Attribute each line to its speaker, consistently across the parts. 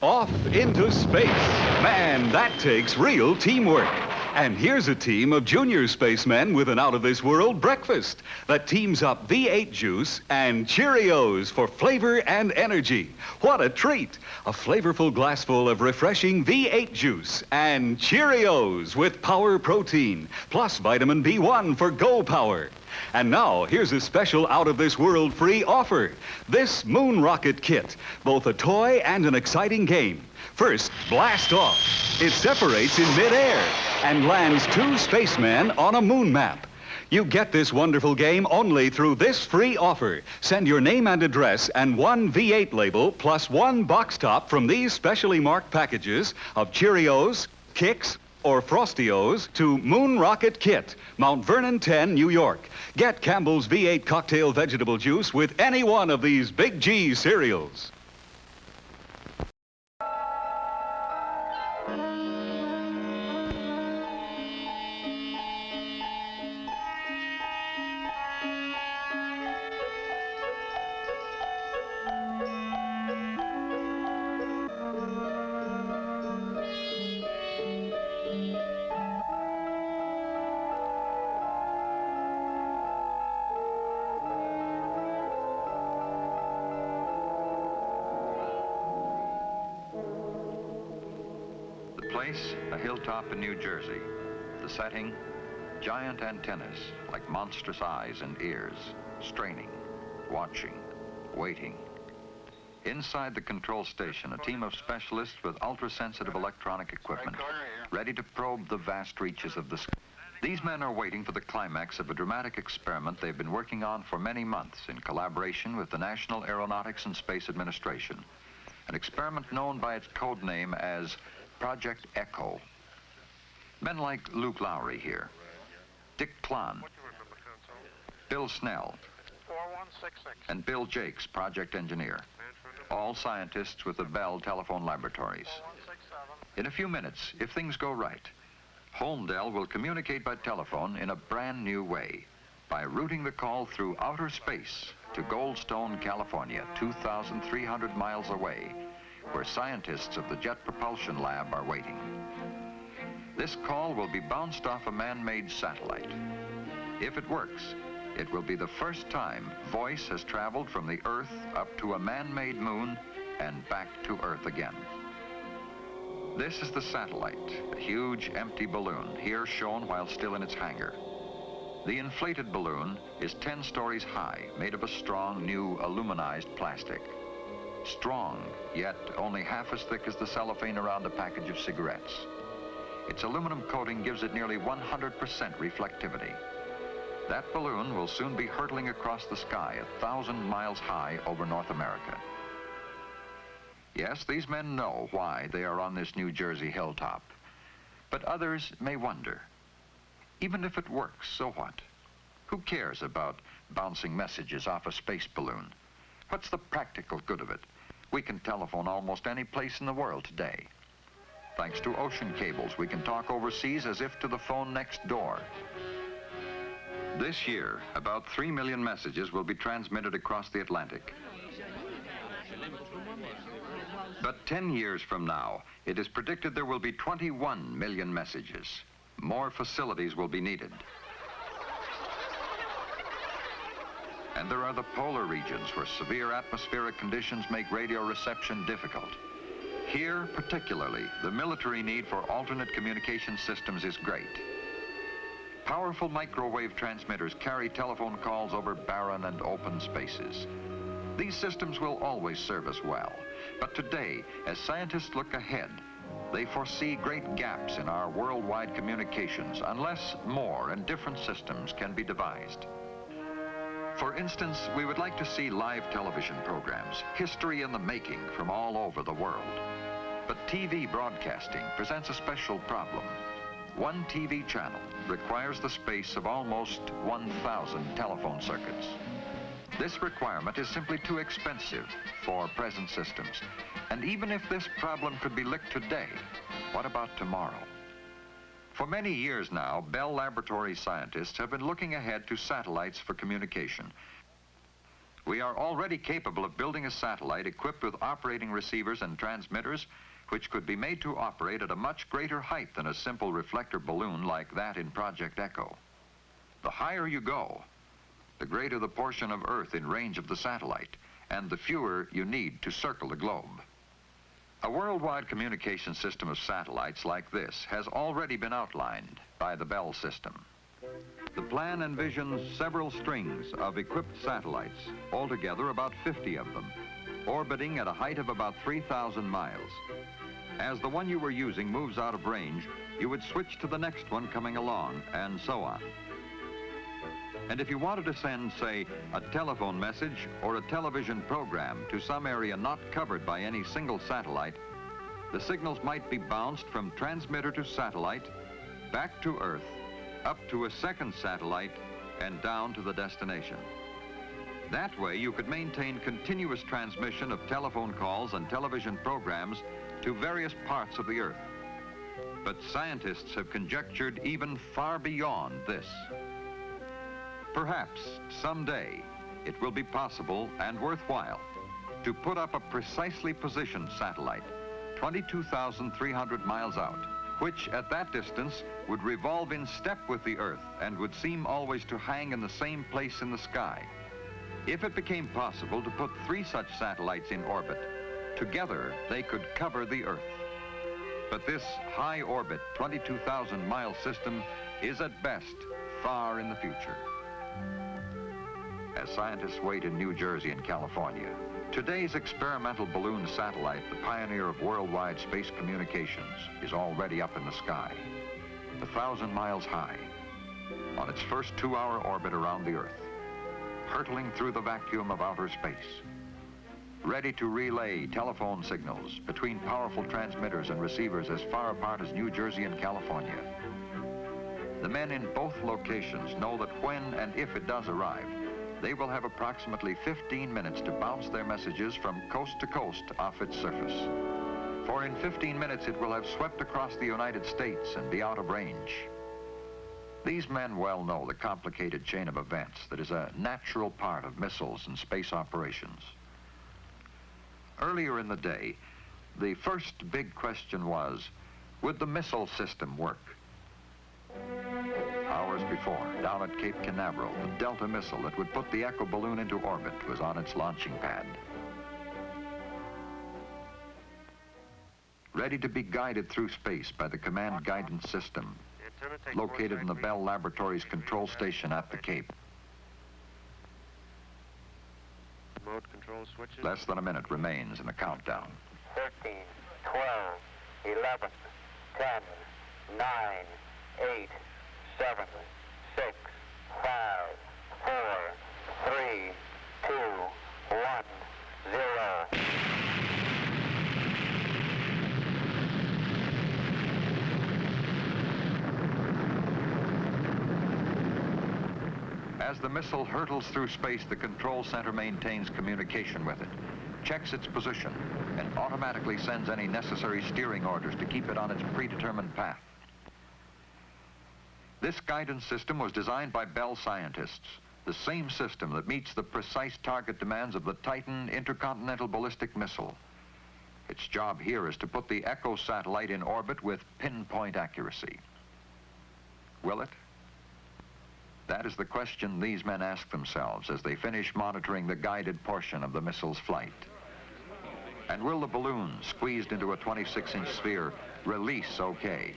Speaker 1: Off into space. Man, that takes real teamwork. And here's a team of junior spacemen with an out-of-this-world breakfast that teams up V8 juice and Cheerios for flavor and energy. What a treat! A flavorful glassful of refreshing V8 juice and Cheerios with power protein, plus vitamin B1 for Go Power. And now, here's a special out-of-this-world free offer. This Moon Rocket Kit, both a toy and an exciting game. First, blast off. It separates in midair and lands 2 spacemen on a moon map. You get this wonderful game only through this free offer. Send your name and address and 1 V8 label plus 1 box top from these specially marked packages of Cheerios, Kix, or Frostios to Moon Rocket Kit, Mount Vernon 10, New York. Get Campbell's V8 cocktail vegetable juice with any one of these Big G cereals.
Speaker 2: Place, a hilltop in New Jersey. The setting, giant antennas like monstrous eyes and ears, straining, watching, waiting. Inside the control station, a team of specialists with ultra-sensitive electronic equipment, ready to probe the vast reaches of the sky. These men are waiting for the climax of a dramatic experiment they've been working on for many months in collaboration with the National Aeronautics and Space Administration. An experiment known by its code name as Project Echo. Men like Luke Lowry here, Dick Klon, Bill Snell, and Bill Jakes, project engineer, all scientists with the Bell Telephone Laboratories. In a few minutes, if things go right, Holmdel will communicate by telephone in a brand new way by routing the call through outer space to Goldstone, California, 2,300 miles away, where scientists of the Jet Propulsion Lab are waiting. This call will be bounced off a man-made satellite. If it works, it will be the first time voice has traveled from the Earth up to a man-made moon and back to Earth again. This is the satellite, a huge empty balloon, here shown while still in its hangar. The inflated balloon is 10 stories high, made of a strong, new aluminized plastic. Strong, yet only half as thick as the cellophane around a package of cigarettes. Its aluminum coating gives it nearly 100% reflectivity. That balloon will soon be hurtling across the sky 1,000 miles high over North America. Yes, these men know why they are on this New Jersey hilltop. But others may wonder, even if it works, so what? Who cares about bouncing messages off a space balloon? What's the practical good of it? We can telephone almost any place in the world today. Thanks to ocean cables, we can talk overseas as if to the phone next door. This year, about 3 million messages will be transmitted across the Atlantic. But 10 years from now, it is predicted there will be 21 million messages. More facilities will be needed. And there are the polar regions where severe atmospheric conditions make radio reception difficult. Here, particularly, the military need for alternate communication systems is great. Powerful microwave transmitters carry telephone calls over barren and open spaces. These systems will always serve us well. But today, as scientists look ahead, they foresee great gaps in our worldwide communications unless more and different systems can be devised. For instance, we would like to see live television programs, history in the making from all over the world. But TV broadcasting presents a special problem. One TV channel requires the space of almost 1,000 telephone circuits. This requirement is simply too expensive for present systems. And even if this problem could be licked today, what about tomorrow? For many years now, Bell Laboratories scientists have been looking ahead to satellites for communication. We are already capable of building a satellite equipped with operating receivers and transmitters which could be made to operate at a much greater height than a simple reflector balloon like that in Project Echo. The higher you go, the greater the portion of Earth in range of the satellite, and the fewer you need to circle the globe. A worldwide communication system of satellites like this has already been outlined by the Bell system. The plan envisions several strings of equipped satellites, altogether about 50 of them, orbiting at a height of about 3,000 miles. As the one you were using moves out of range, you would switch to the next one coming along, and so on. And if you wanted to send, say, a telephone message or a television program to some area not covered by any single satellite, the signals might be bounced from transmitter to satellite, back to Earth, up to a second satellite, and down to the destination. That way, you could maintain continuous transmission of telephone calls and television programs to various parts of the Earth. But scientists have conjectured even far beyond this. Perhaps someday it will be possible and worthwhile to put up a precisely positioned satellite 22,300 miles out, which at that distance would revolve in step with the Earth and would seem always to hang in the same place in the sky. If it became possible to put 3 such satellites in orbit, together they could cover the Earth. But this high orbit 22,000-mile system is at best far in the future. As scientists wait in New Jersey and California, today's experimental balloon satellite, the pioneer of worldwide space communications, is already up in the sky, 1,000 miles high, on its first 2-hour orbit around the Earth, hurtling through the vacuum of outer space, ready to relay telephone signals between powerful transmitters and receivers as far apart as New Jersey and California. The men in both locations know that when and if it does arrive, they will have approximately 15 minutes to bounce their messages from coast to coast off its surface. For in 15 minutes, it will have swept across the United States and be out of range. These men well know the complicated chain of events that is a natural part of missiles and space operations. Earlier in the day, the first big question was, would the missile system work? Hours before, down at Cape Canaveral, the Delta missile that would put the Echo balloon into orbit was on its launching pad. Ready to be guided through space by the command guidance system, located in the Bell Laboratories control station at the Cape.
Speaker 3: Mode control switches.
Speaker 2: Less than a minute remains in the countdown.
Speaker 4: 13, 12, 11, 10, 9, 8, 7, 6, 5, 4, 3, 2, 1, 0.
Speaker 2: As the missile hurtles through space, the control center maintains communication with it, checks its position, and automatically sends any necessary steering orders to keep it on its predetermined path. This guidance system was designed by Bell scientists, the same system that meets the precise target demands of the Titan intercontinental ballistic missile. Its job here is to put the Echo satellite in orbit with pinpoint accuracy. Will it? That is the question these men ask themselves as they finish monitoring the guided portion of the missile's flight. And will the balloon, squeezed into a 26-inch sphere, release okay?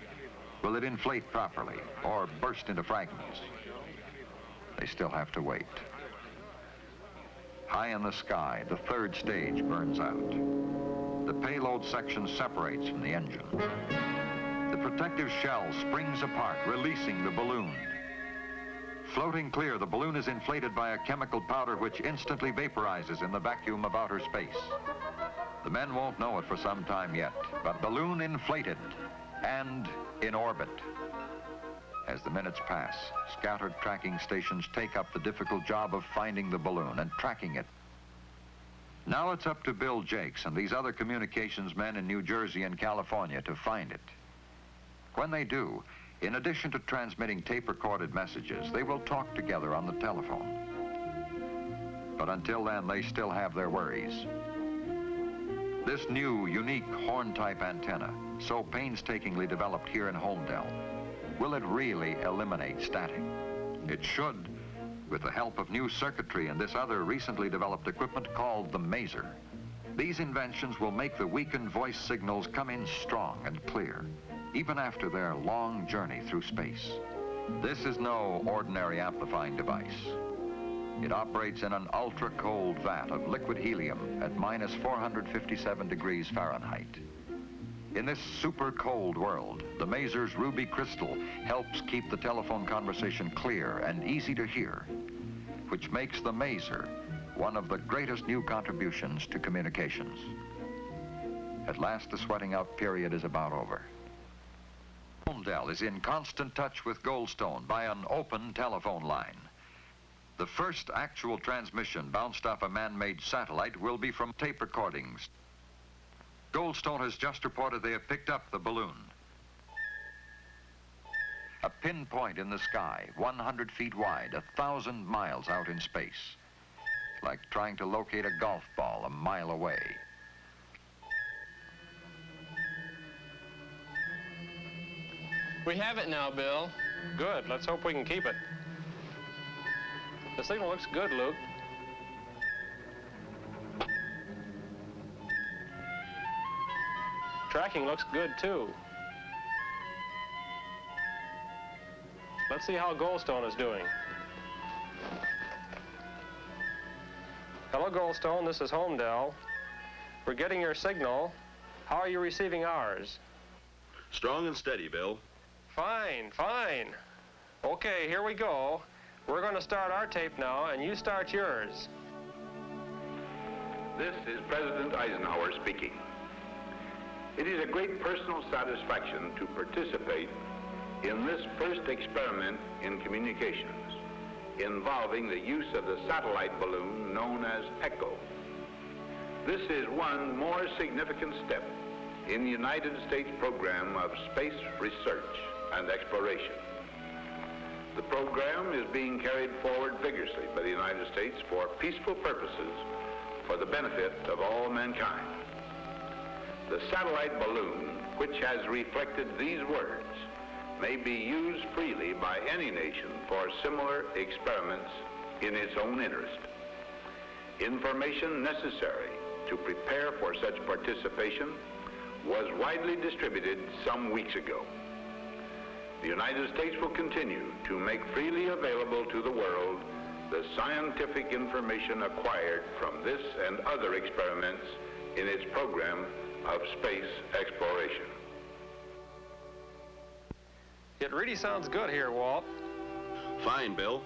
Speaker 2: Will it inflate properly or burst into fragments? They still have to wait. High in the sky, the third stage burns out. The payload section separates from the engine. The protective shell springs apart, releasing the balloon. Floating clear, the balloon is inflated by a chemical powder which instantly vaporizes in the vacuum of outer space. The men won't know it for some time yet, but balloon inflated and in orbit. As the minutes pass, scattered tracking stations take up the difficult job of finding the balloon and tracking it. Now it's up to Bill Jakes and these other communications men in New Jersey and California to find it. When they do, in addition to transmitting tape-recorded messages, they will talk together on the telephone. But until then, they still have their worries. This new, unique horn-type antenna, so painstakingly developed here in Holmdel, will it really eliminate static? It should, with the help of new circuitry and this other recently developed equipment called the Maser. These inventions will make the weakened voice signals come in strong and clear, even after their long journey through space. This is no ordinary amplifying device. It operates in an ultra-cold vat of liquid helium at minus 457 degrees Fahrenheit. In this super cold world, the Maser's ruby crystal helps keep the telephone conversation clear and easy to hear, which makes the Maser one of the greatest new contributions to communications. At last, the sweating out period is about over. Holmdel is in constant touch with Goldstone by an open telephone line. The first actual transmission bounced off a man-made satellite will be from tape recordings. Goldstone has just reported they have picked up the balloon. A pinpoint in the sky, 100 feet wide, 1,000 miles out in space. It's like trying to locate a golf ball a mile away.
Speaker 5: We have it now, Bill.
Speaker 6: Good. Let's hope we can keep it. The signal looks good, Luke. Tracking looks good, too. Let's see how Goldstone is doing. Hello, Goldstone. This is Holmdel. We're getting your signal. How are you receiving ours?
Speaker 7: Strong and steady, Bill.
Speaker 6: Fine, fine. Okay, here we go. We're going to start our tape now, and you start yours.
Speaker 8: This is President Eisenhower speaking. It is a great personal satisfaction to participate in this first experiment in communications involving the use of the satellite balloon known as ECHO. This is one more significant step in the United States program of space research and exploration. The program is being carried forward vigorously by the United States for peaceful purposes for the benefit of all mankind. The satellite balloon, which has reflected these words, may be used freely by any nation for similar experiments in its own interest. Information necessary to prepare for such participation was widely distributed some weeks ago. The United States will continue to make freely available to the world the scientific information acquired from this and other experiments in its program of space exploration.
Speaker 6: It really sounds good here, Walt.
Speaker 7: Fine, Bill.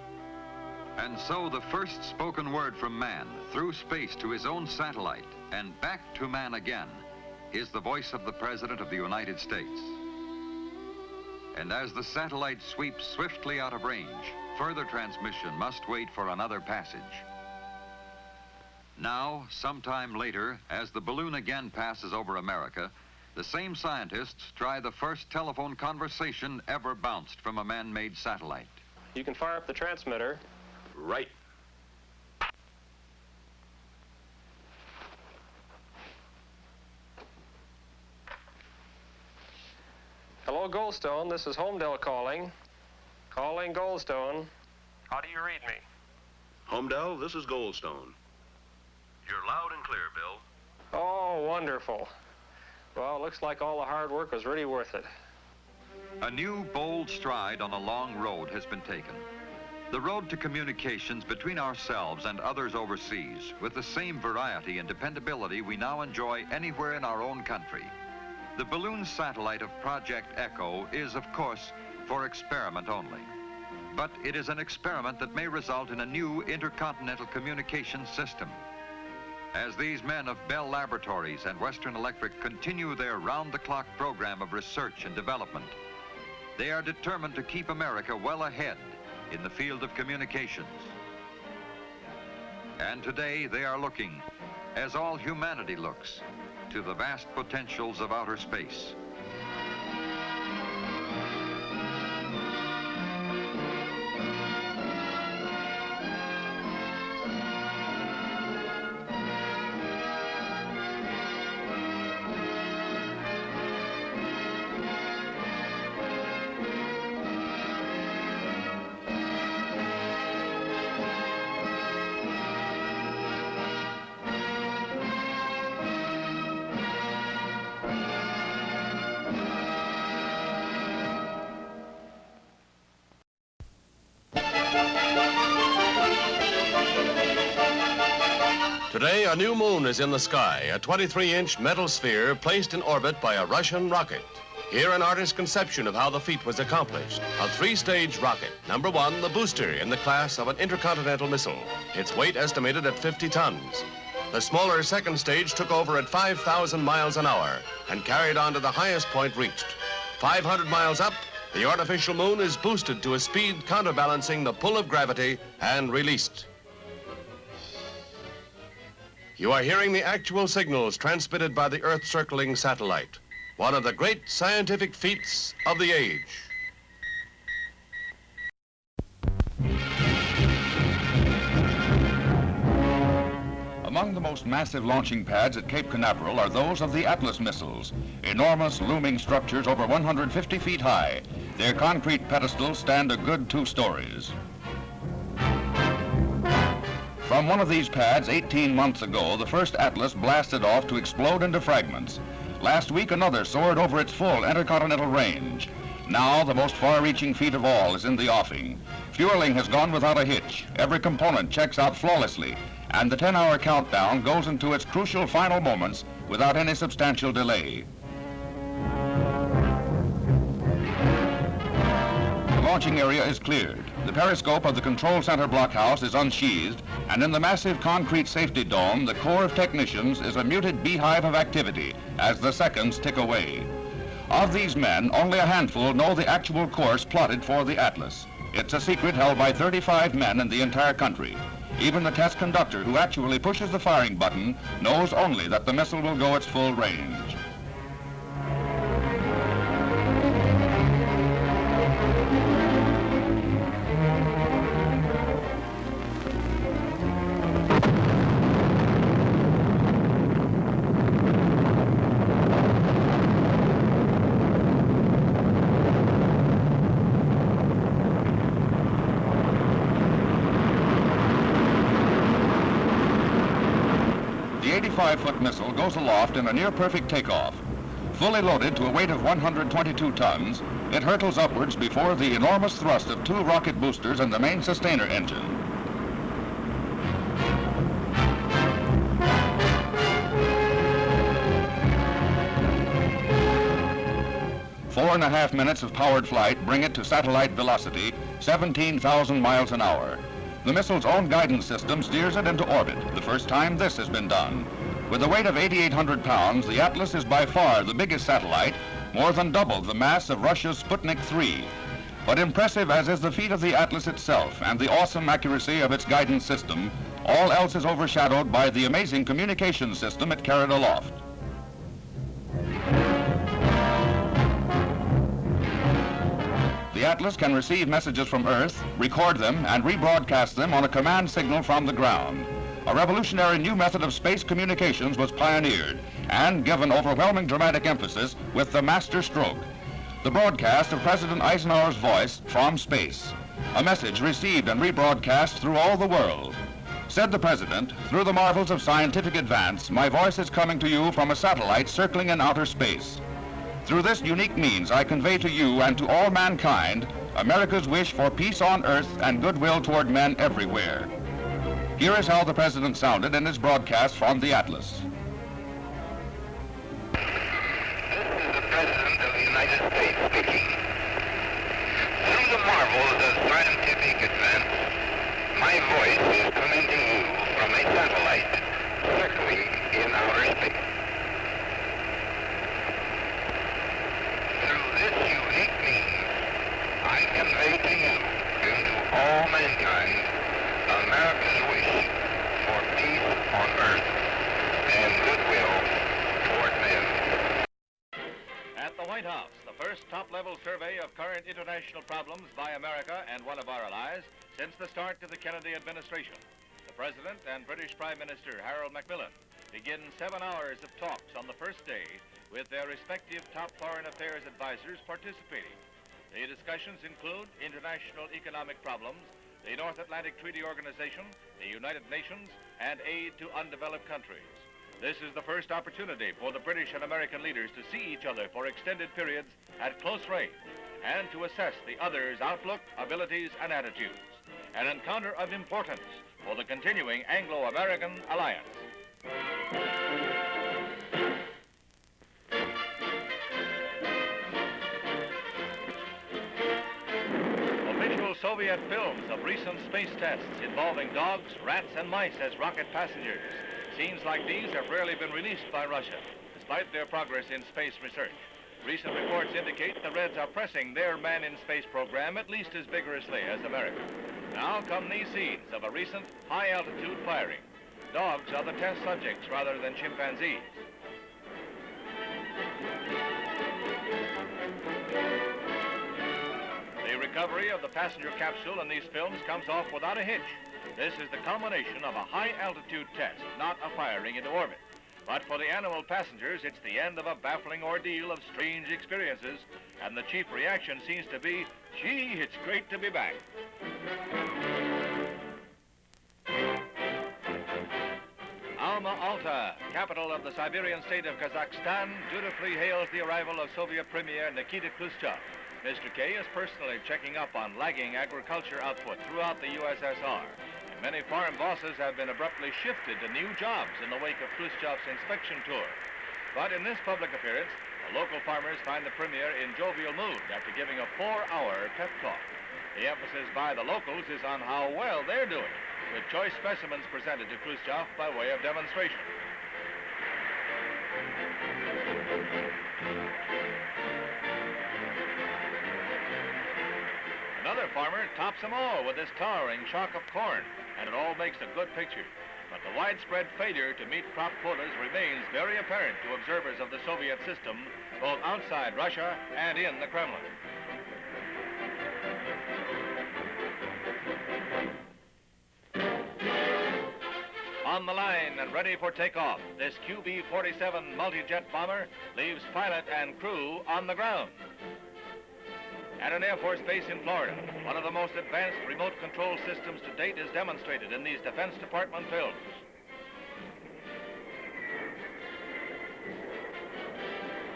Speaker 2: And so the first spoken word from man through space to his own satellite and back to man again is the voice of the President of the United States. And as the satellite sweeps swiftly out of range, further transmission must wait for another passage. Now, sometime later, as the balloon again passes over America, the same scientists try the first telephone conversation ever bounced from a man-made satellite.
Speaker 6: You can fire up the transmitter.
Speaker 7: Right.
Speaker 6: Hello, Goldstone. This is Holmdel calling. Calling Goldstone. How do you read me?
Speaker 7: Holmdel, this is Goldstone. You're loud and clear, Bill.
Speaker 6: Oh, wonderful. Well, it looks like all the hard work was really worth it.
Speaker 2: A new, bold stride on a long road has been taken. The road to communications between ourselves and others overseas with the same variety and dependability we now enjoy anywhere in our own country. The balloon satellite of Project ECHO is, of course, for experiment only. But it is an experiment that may result in a new intercontinental communications system. As these men of Bell Laboratories and Western Electric continue their round-the-clock program of research and development, they are determined to keep America well ahead in the field of communications. And today they are looking, as all humanity looks, to the vast potentials of outer space.
Speaker 9: Today, a new moon is in the sky, a 23-inch metal sphere placed in orbit by a Russian rocket. Here, an artist's conception of how the feat was accomplished. A 3-stage rocket. Number 1, the booster, in the class of an intercontinental missile. Its weight estimated at 50 tons. The smaller second stage took over at 5,000 miles an hour and carried on to the highest point reached. 500 miles up, the artificial moon is boosted to a speed counterbalancing the pull of gravity and released. You are hearing the actual signals transmitted by the Earth-circling satellite, one of the great scientific feats of the age.
Speaker 10: Among the most massive launching pads at Cape Canaveral are those of the Atlas missiles, enormous looming structures over 150 feet high. Their concrete pedestals stand a good 2 stories. From one of these pads 18 months ago, the first Atlas blasted off to explode into fragments. Last week, another soared over its full intercontinental range. Now, the most far-reaching feat of all is in the offing. Fueling has gone without a hitch. Every component checks out flawlessly, and the 10-hour countdown goes into its crucial final moments without any substantial delay. The launching area is cleared. The periscope of the control center blockhouse is unsheathed, and in the massive concrete safety dome, the corps of technicians is a muted beehive of activity as the seconds tick away. Of these men, only a handful know the actual course plotted for the Atlas. It's a secret held by 35 men in the entire country. Even the test conductor, who actually pushes the firing button, knows only that the missile will go its full range. The 85-foot missile goes aloft in a near-perfect takeoff. Fully loaded to a weight of 122 tons, it hurtles upwards before the enormous thrust of 2 rocket boosters and the main sustainer engine. Four and a half minutes of powered flight bring it to satellite velocity, 17,000 miles an hour. The missile's own guidance system steers it into orbit, the first time this has been done. With a weight of 8,800 pounds, the Atlas is by far the biggest satellite, more than double the mass of Russia's Sputnik 3. But impressive as is the feat of the Atlas itself and the awesome accuracy of its guidance system, all else is overshadowed by the amazing communication system it carried aloft. The Atlas can receive messages from Earth, record them, and rebroadcast them on a command signal from the ground. A revolutionary new method of space communications was pioneered and given overwhelming dramatic emphasis with the master stroke, the broadcast of President Eisenhower's voice from space. A message received and rebroadcast through all the world. Said the President, "Through the marvels of scientific advance, my voice is coming to you from a satellite circling in outer space. Through this unique means, I convey to you and to all mankind America's wish for peace on Earth and goodwill toward men everywhere." Here is how the President sounded in his broadcast from the Atlas.
Speaker 11: This is the President of the United States speaking. Through the marvels of scientific advance, my voice is coming to you from a satellite circling in outer space. Through this unique means, I convey to you and to all mankind America's wish for peace on Earth and goodwill toward men.
Speaker 12: At the White House, the first top-level survey of current international problems by America and one of our allies since the start of the Kennedy administration. The President and British Prime Minister Harold Macmillan begin 7 hours of talks on the first day with their respective top foreign affairs advisors participating. The discussions include international economic problems, the North Atlantic Treaty Organization, the United Nations, and aid to undeveloped countries. This is the first opportunity for the British and American leaders to see each other for extended periods at close range and to assess the other's outlook, abilities, and attitudes. An encounter of importance for the continuing Anglo-American alliance. Official Soviet films of recent space tests involving dogs, rats, and mice as rocket passengers. Scenes like these have rarely been released by Russia, despite their progress in space research. Recent reports indicate the Reds are pressing their man-in-space program at least as vigorously as America. Now come these scenes of a recent high-altitude firing. Dogs are the test subjects rather than chimpanzees. The recovery of the passenger capsule in these films comes off without a hitch. This is the culmination of a high-altitude test, not a firing into orbit. But for the animal passengers, it's the end of a baffling ordeal of strange experiences, and the chief reaction seems to be, gee, it's great to be back. Alma-Ata, capital of the Siberian state of Kazakhstan, dutifully hails the arrival of Soviet Premier Nikita Khrushchev. Mr. K is personally checking up on lagging agriculture output throughout the USSR. And many farm bosses have been abruptly shifted to new jobs in the wake of Khrushchev's inspection tour. But in this public appearance, the local farmers find the Premier in jovial mood after giving a 4-hour pep talk. The emphasis by the locals is on how well they're doing, with choice specimens presented to Khrushchev by way of demonstration. Another farmer tops them all with this towering shock of corn, and it all makes a good picture. But the widespread failure to meet crop quotas remains very apparent to observers of the Soviet system, both outside Russia and in the Kremlin. On the line and ready for takeoff, this QB-47 multi-jet bomber leaves pilot and crew on the ground. At an Air Force base in Florida, one of the most advanced remote control systems to date is demonstrated in these Defense Department films.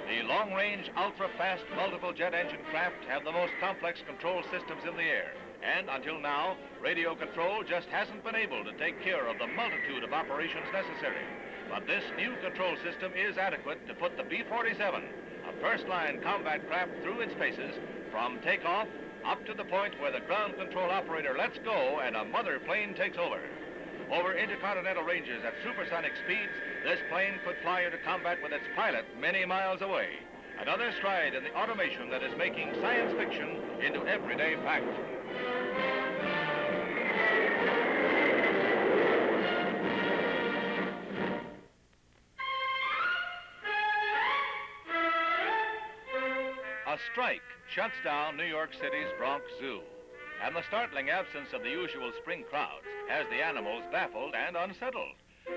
Speaker 12: The long-range, ultra-fast multiple jet engine craft have the most complex control systems in the air. And until now, radio control just hasn't been able to take care of the multitude of operations necessary. But this new control system is adequate to put the B-47, a first-line combat craft, through its paces from takeoff up to the point where the ground control operator lets go and a mother plane takes over. Over intercontinental ranges at supersonic speeds, this plane could fly into combat with its pilot many miles away. Another stride in the automation that is making science fiction into everyday fact. A strike shuts down New York City's Bronx Zoo, and the startling absence of the usual spring crowds has the animals baffled and unsettled.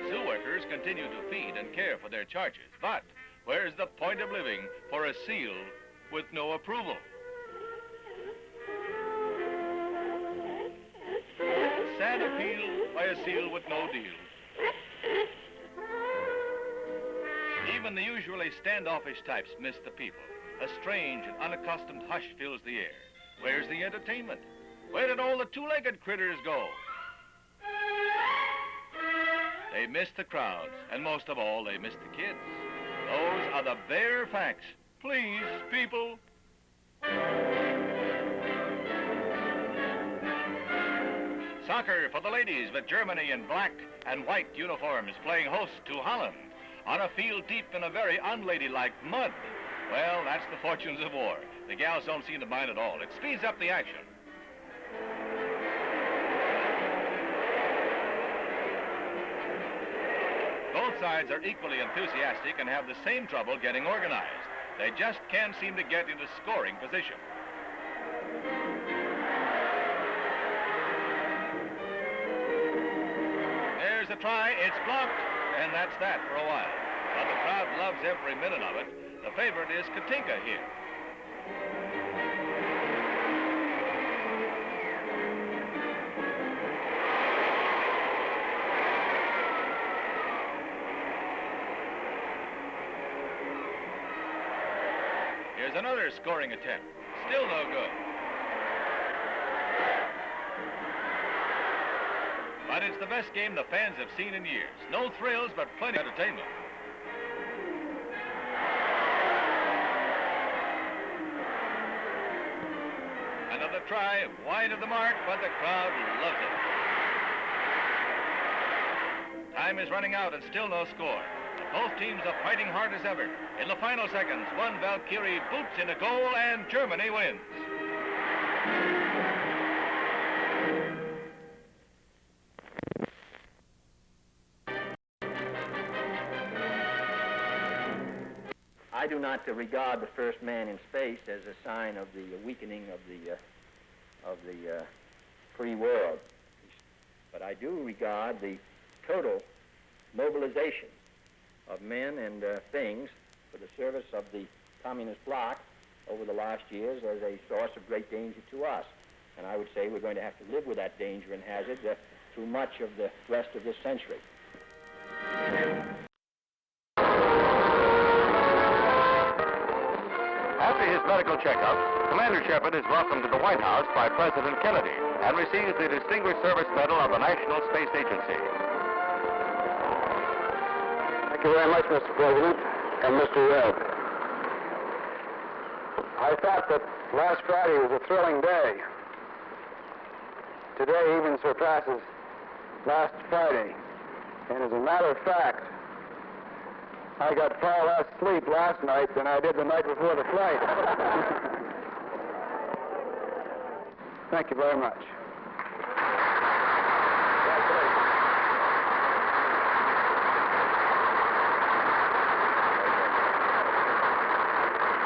Speaker 12: Zoo workers continue to feed and care for their charges, but where's the point of living for a seal with no approval? Sad appeal by a seal with no deal. Even the usually standoffish types miss the people. A strange and unaccustomed hush fills the air. Where's the entertainment? Where did all the two-legged critters go? They miss the crowds, and most of all, they miss the kids. Those are the bare facts. Please, people. Soccer for the ladies, with Germany in black and white uniforms playing host to Holland on a field deep in a very unladylike mud. Well, that's the fortunes of war. The gals don't seem to mind at all. It speeds up the action. Both sides are equally enthusiastic and have the same trouble getting organized. They just can't seem to get into scoring position. There's a try. It's blocked. And that's that for a while. But the crowd loves every minute of it. The favorite is Katinka here. Here's another scoring attempt. Still no good. But it's the best game the fans have seen in years. No thrills, but plenty of entertainment. Another try, wide of the mark, but the crowd loves it. Time is running out and still no score. Both teams are fighting hard as ever. In the final seconds, one Valkyrie boots in a goal and Germany wins.
Speaker 13: I do not regard the first man in space as a sign of the weakening of the free world, but I do regard the total mobilization of men and things for the service of the communist bloc over the last years as a source of great danger to us. And I would say we're going to have to live with that danger and hazard through much of the rest of this century.
Speaker 14: After his medical checkup, Commander Shepard is welcomed to the White House by President Kennedy and receives the Distinguished Service Medal of the National Space Agency.
Speaker 15: Thank you very much, Mr. President and Mr. Webb. I thought that last Friday was a thrilling day. Today even surpasses last Friday. And as a matter of fact, I got far less sleep last night than I did the night before the flight. Thank you very much.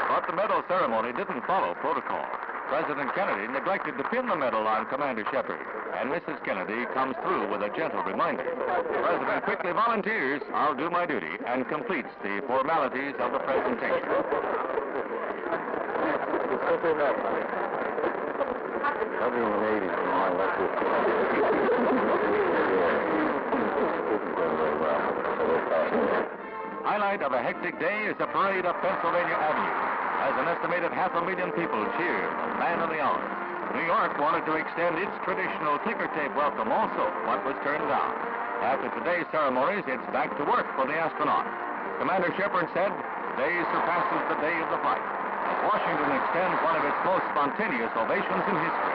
Speaker 14: But the medal ceremony didn't follow protocol. President Kennedy neglected to pin the medal on Commander Shepard, and Mrs. Kennedy comes through with a gentle reminder. The President quickly volunteers, "I'll do my duty," and completes the formalities of the presentation. Highlight of a hectic day is the parade up Pennsylvania Avenue, as an estimated 500,000 people cheered the man of the hour. New York wanted to extend its traditional ticker tape welcome also, but was turned down. After today's ceremonies, it's back to work for the astronaut. Commander Shepard said, "Today surpasses the day of the flight," as Washington extends one of its most spontaneous ovations in history.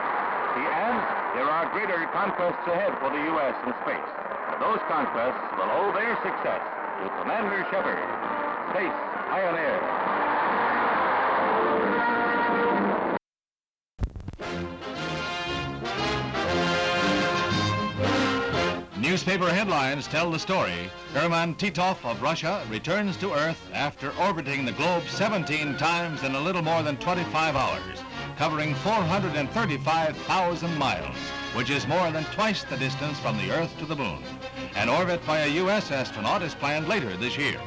Speaker 14: He adds, there are greater conquests ahead for the U.S. in space. Those conquests will owe their success to Commander Shepard, space pioneer.
Speaker 12: Newspaper headlines tell the story. Herman Titov of Russia returns to Earth after orbiting the globe 17 times in a little more than 25 hours, covering 435,000 miles, which is more than twice the distance from the Earth to the Moon. An orbit by a U.S. astronaut is planned later this year.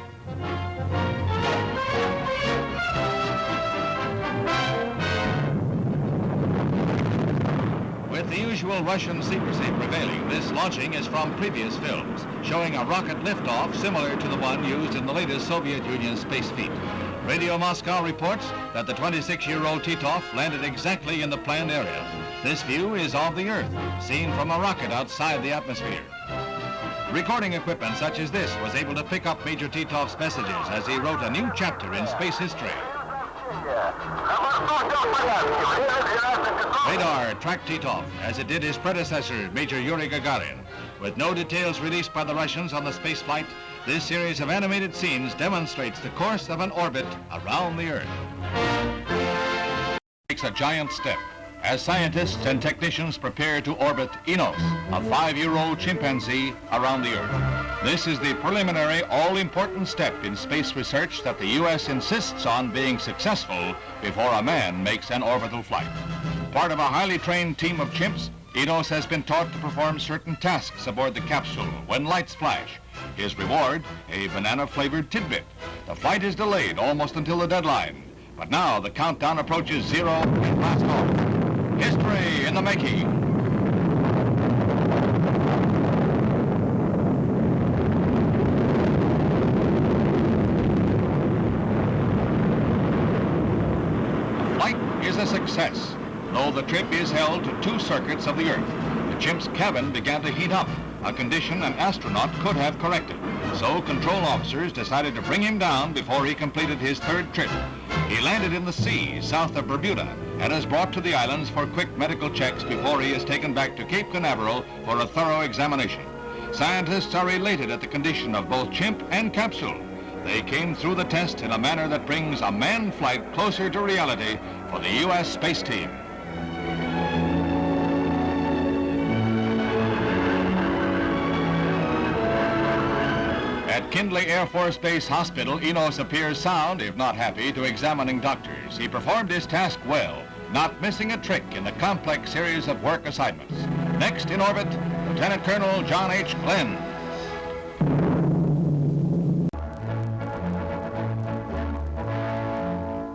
Speaker 12: With the usual Russian secrecy prevailing, this launching is from previous films, showing a rocket liftoff similar to the one used in the latest Soviet Union space feat. Radio Moscow reports that the 26-year-old Titov landed exactly in the planned area. This view is of the Earth, seen from a rocket outside the atmosphere. Recording equipment such as this was able to pick up Major Titov's messages as he wrote a new chapter in space history. Radar tracked Titov, as it did his predecessor, Major Yuri Gagarin. With no details released by the Russians on the space flight, this series of animated scenes demonstrates the course of an orbit around the Earth. Takes a giant step as scientists and technicians prepare to orbit Enos, a 5-year-old chimpanzee, around the Earth. This is the preliminary, all-important step in space research that the U.S. insists on being successful before a man makes an orbital flight. Part of a highly trained team of chimps, Enos has been taught to perform certain tasks aboard the capsule when lights flash. His reward, a banana-flavored tidbit. The flight is delayed almost until the deadline. But now the countdown approaches 0 and blast off. History in the making. The flight is a success, though the trip is held to 2 circuits of the Earth. The chimp's cabin began to heat up,
Speaker 10: a condition an astronaut could have corrected. So control officers decided to bring him down before he completed his third trip. He landed in the sea south of Bermuda and is brought to the islands for quick medical checks before he is taken back to Cape Canaveral for a thorough examination. Scientists are elated at the condition of both chimp and capsule. They came through the test in a manner that brings a manned flight closer to reality for the U.S. space team. At Kindley Air Force Base Hospital, Enos appears sound, if not happy, to examining doctors. He performed his task well, not missing a trick in the complex series of work assignments. Next in orbit, Lieutenant Colonel John H. Glenn.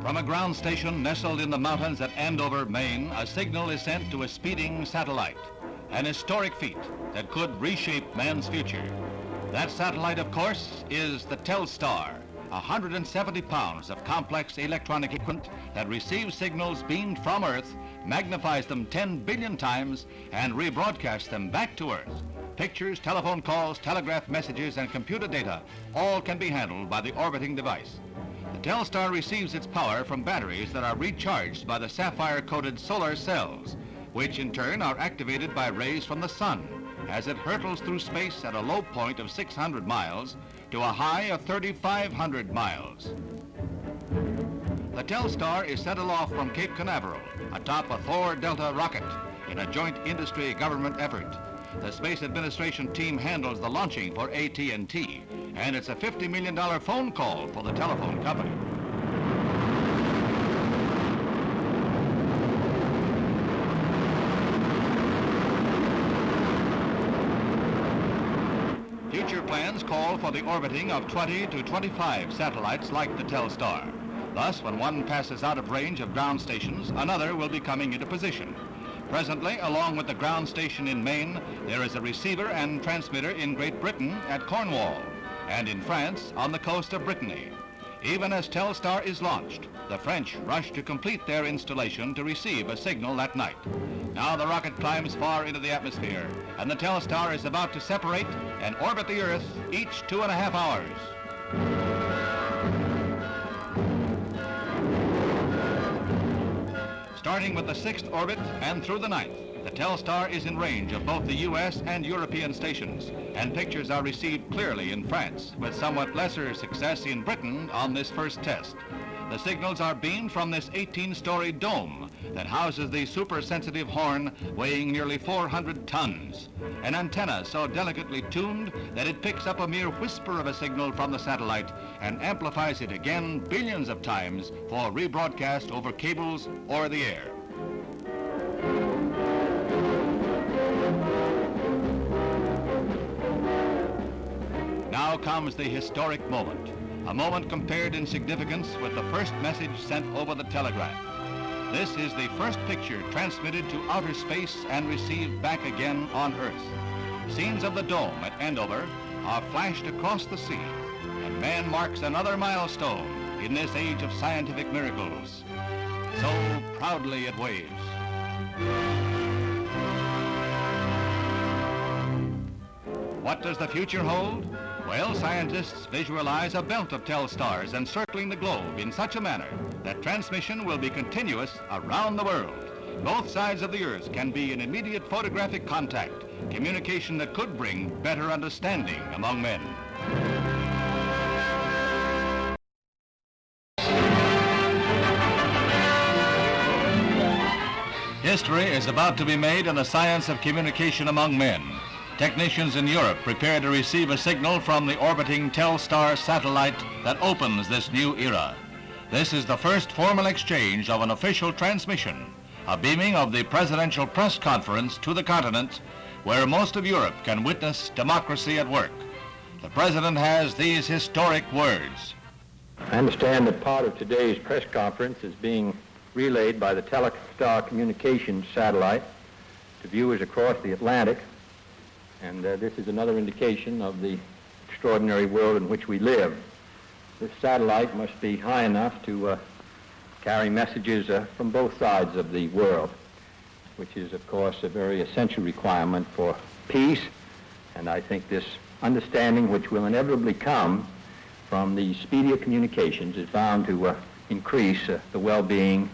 Speaker 10: From a ground station nestled in the mountains at Andover, Maine, a signal is sent to a speeding satellite, an historic feat that could reshape man's future. That satellite, of course, is the Telstar, 170 pounds of complex electronic equipment that receives signals beamed from Earth, magnifies them 10 billion times, and rebroadcasts them back to Earth. Pictures, telephone calls, telegraph messages, and computer data all can be handled by the orbiting device. The Telstar receives its power from batteries that are recharged by the sapphire-coated solar cells, which in turn are activated by rays from the sun as it hurtles through space at a low point of 600 miles to a high of 3,500 miles. The Telstar is sent aloft from Cape Canaveral atop a Thor Delta rocket in a joint industry government effort. The Space Administration team handles the launching for AT&T, and it's a $50 million phone call for the telephone company. Future plans call for the orbiting of 20 to 25 satellites like the Telstar. Thus, when one passes out of range of ground stations, another will be coming into position. Presently, along with the ground station in Maine, there is a receiver and transmitter in Great Britain at Cornwall, and in France on the coast of Brittany. Even as Telstar is launched, the French rush to complete their installation to receive a signal that night. Now the rocket climbs far into the atmosphere, and the Telstar is about to separate and orbit the Earth each 2.5 hours. Starting with the 6th orbit and through the 9th, the Telstar is in range of both the U.S. and European stations, and pictures are received clearly in France, with somewhat lesser success in Britain on this first test. The signals are beamed from this 18-story dome that houses the super-sensitive horn weighing nearly 400 tons, an antenna so delicately tuned that it picks up a mere whisper of a signal from the satellite and amplifies it again billions of times for rebroadcast over cables or the air. Now comes the historic moment, a moment compared in significance with the first message sent over the telegraph. This is the first picture transmitted to outer space and received back again on Earth. Scenes of the dome at Andover are flashed across the sea, and man marks another milestone in this age of scientific miracles. So proudly it waves. What does the future hold? Well, scientists visualize a belt of Telstars encircling the globe in such a manner that transmission will be continuous around the world. Both sides of the Earth can be in immediate photographic contact, communication that could bring better understanding among men. History is about to be made in the science of communication among men. Technicians in Europe prepare to receive a signal from the orbiting Telstar satellite that opens this new era. This is the first formal exchange of an official transmission, a beaming of the presidential press conference to the continent, where most of Europe can witness democracy at work. The president has these historic words.
Speaker 13: I understand that part of today's press conference is being relayed by the Telstar communications satellite to viewers across the Atlantic. And this is another indication of the extraordinary world in which we live. This satellite must be high enough to carry messages from both sides of the world, which is, of course, a very essential requirement for peace And I think this understanding, which will inevitably come from the speedier communications, is bound to increase the well-being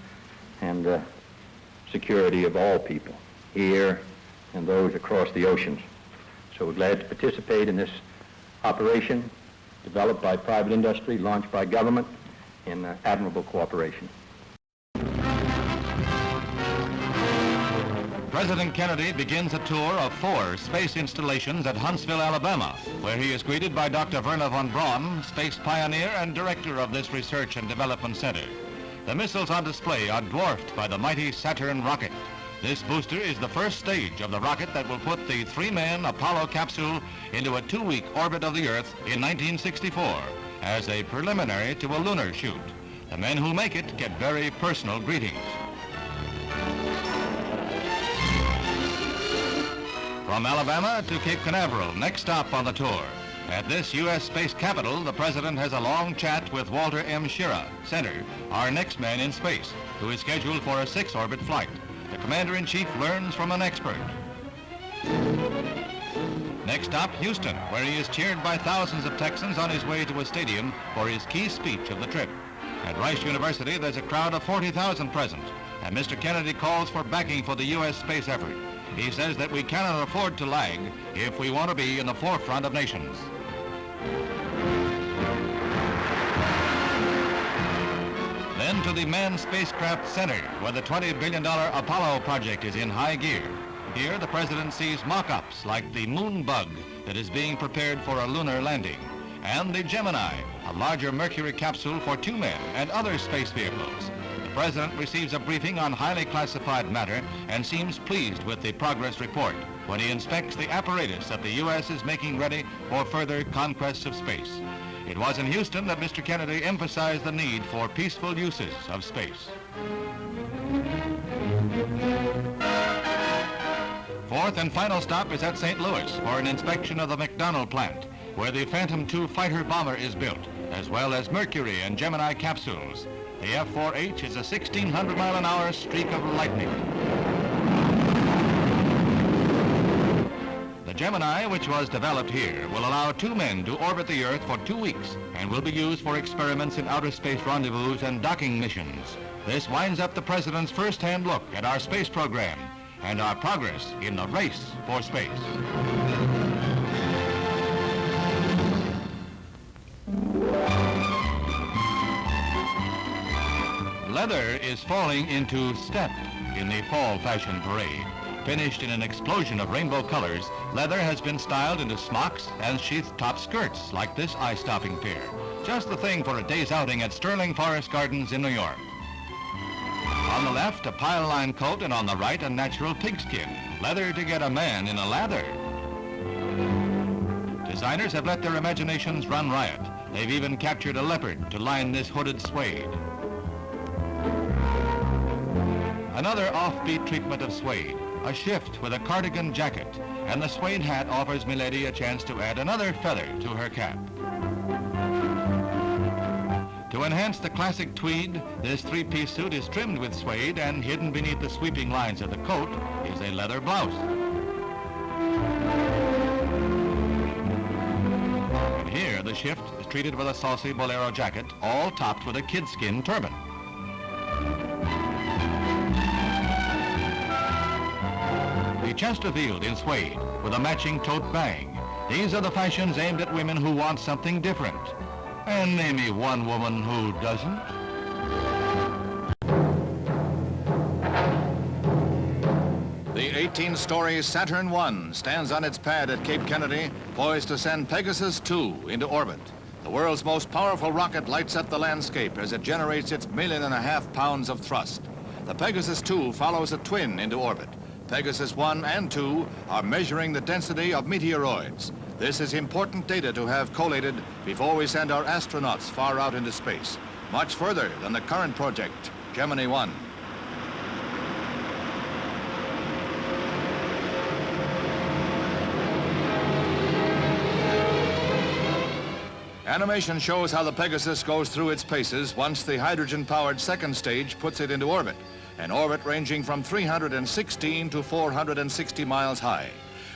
Speaker 13: and security of all people here and those across the oceans. So we're glad to participate in this operation developed by private industry, launched by government in admirable cooperation.
Speaker 10: President Kennedy begins a tour of 4 space installations at Huntsville, Alabama, where he is greeted by Dr. Wernher von Braun, space pioneer and director of this research and development center. The missiles on display are dwarfed by the mighty Saturn rocket. This booster is the first stage of the rocket that will put the 3-man Apollo capsule into a 2-week orbit of the Earth in 1964 as a preliminary to a lunar shoot. The men who make it get very personal greetings. From Alabama to Cape Canaveral, next stop on the tour. At this U.S. space capital, the President has a long chat with Walter M. Schirra, Center, our next man in space, who is scheduled for a 6-orbit flight. The Commander-in-Chief learns from an expert. Next stop, Houston, where he is cheered by thousands of Texans on his way to a stadium for his key speech of the trip. At Rice University, there's a crowd of 40,000 present, and Mr. Kennedy calls for backing for the U.S. space effort. He says that we cannot afford to lag if we want to be in the forefront of nations. Then to the Manned Spacecraft Center, where the $20 billion Apollo project is in high gear. Here, the President sees mock-ups like the Moon Bug that is being prepared for a lunar landing, and the Gemini, a larger Mercury capsule for 2 men and other space vehicles. The President receives a briefing on highly classified matter and seems pleased with the progress report when he inspects the apparatus that the U.S. is making ready for further conquests of space. It was in Houston that Mr. Kennedy emphasized the need for peaceful uses of space. 4th and final stop is at St. Louis for an inspection of the McDonnell plant, where the Phantom II fighter bomber is built, as well as Mercury and Gemini capsules. The F-4H is a 1,600-mile-an-hour streak of lightning. The Gemini, which was developed here, will allow 2 men to orbit the Earth for 2 weeks and will be used for experiments in outer space rendezvous and docking missions. This winds up the President's first-hand look at our space program and our progress in the race for space. Leather is falling into step in the fall fashion parade. Finished in an explosion of rainbow colors, leather has been styled into smocks and sheath-top skirts like this eye-stopping pair. Just the thing for a day's outing at Sterling Forest Gardens in New York. On the left, a pile-line coat, and on the right, a natural pigskin. Leather to get a man in a lather. Designers have let their imaginations run riot. They've even captured a leopard to line this hooded suede. Another offbeat treatment of suede, a shift with a cardigan jacket, and the suede hat offers Milady a chance to add another feather to her cap. To enhance the classic tweed, this 3-piece suit is trimmed with suede, and hidden beneath the sweeping lines of the coat is a leather blouse. And here, the shift is treated with a saucy bolero jacket, all topped with a kidskin turban. The chest revealed in suede with a matching tote bag. These are the fashions aimed at women who want something different. And name me one woman who doesn't.
Speaker 16: The 18-story Saturn I stands on its pad at Cape Kennedy, poised to send Pegasus II into orbit. The world's most powerful rocket lights up the landscape as it generates its 1.5 million pounds of thrust. The Pegasus II follows a twin into orbit. Pegasus 1 and 2 are measuring the density of meteoroids. This is important data to have collated before we send our astronauts far out into space, much further than the current project, Gemini 1. Animation shows how the Pegasus goes through its paces once the hydrogen-powered second stage puts it into orbit, an orbit ranging from 316 to 460 miles high.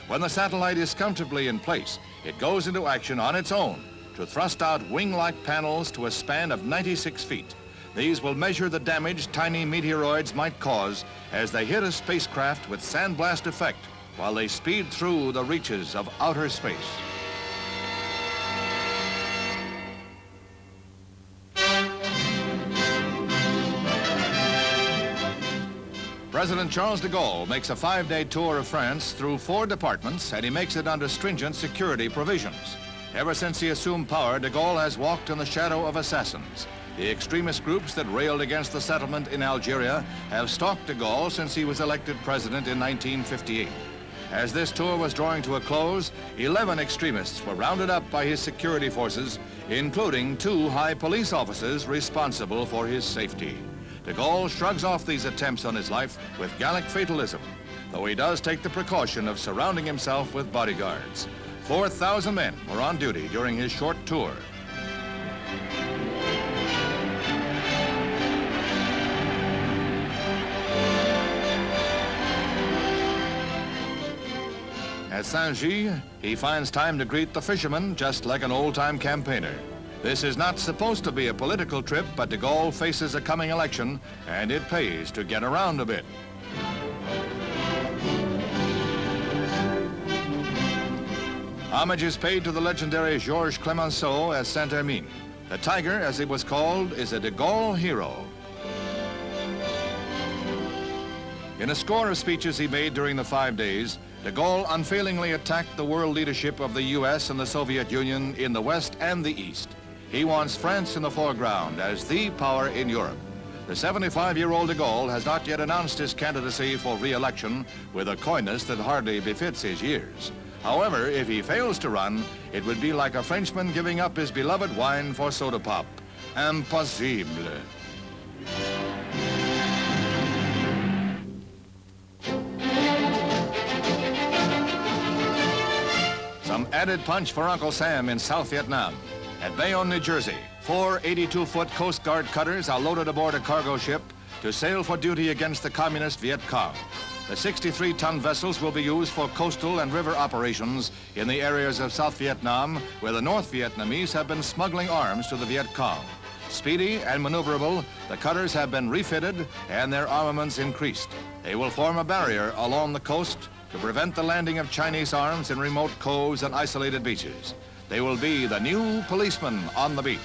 Speaker 16: When the satellite is comfortably in place, it goes into action on its own to thrust out wing-like panels to a span of 96 feet. These will measure the damage tiny meteoroids might cause as they hit a spacecraft with sandblast effect while they speed through the reaches of outer space. President Charles de Gaulle makes a 5-day tour of France through 4 departments, and he makes it under stringent security provisions. Ever since he assumed power, de Gaulle has walked in the shadow of assassins. The extremist groups that railed against the settlement in Algeria have stalked de Gaulle since he was elected president in 1958. As this tour was drawing to a close, 11 extremists were rounded up by his security forces, including 2 high police officers responsible for his safety. De Gaulle shrugs off these attempts on his life with Gallic fatalism, though he does take the precaution of surrounding himself with bodyguards. 4,000 men were on duty during his short tour. At Saint-Gilles, he finds time to greet the fishermen just like an old-time campaigner. This is not supposed to be a political trip, but de Gaulle faces a coming election, and it pays to get around a bit. Homage is paid to the legendary Georges Clemenceau at Saint-Hermine. The Tiger, as he was called, is a de Gaulle hero. In a score of speeches he made during the 5 days, de Gaulle unfailingly attacked the world leadership of the U.S. and the Soviet Union in the West and the East. He wants France in the foreground as the power in Europe. The 75-year-old de Gaulle has not yet announced his candidacy for re-election with a coyness that hardly befits his years. However, if he fails to run, it would be like a Frenchman giving up his beloved wine for soda pop. Impossible. Some added punch for Uncle Sam in South Vietnam. At Bayonne, New Jersey, 4 82-foot Coast Guard cutters are loaded aboard a cargo ship to sail for duty against the communist Viet Cong. The 63-ton vessels will be used for coastal and river operations in the areas of South Vietnam where the North Vietnamese have been smuggling arms to the Viet Cong. Speedy and maneuverable, the cutters have been refitted and their armaments increased. They will form a barrier along the coast to prevent the landing of Chinese arms in remote coves and isolated beaches. They will be the new policemen on the beat.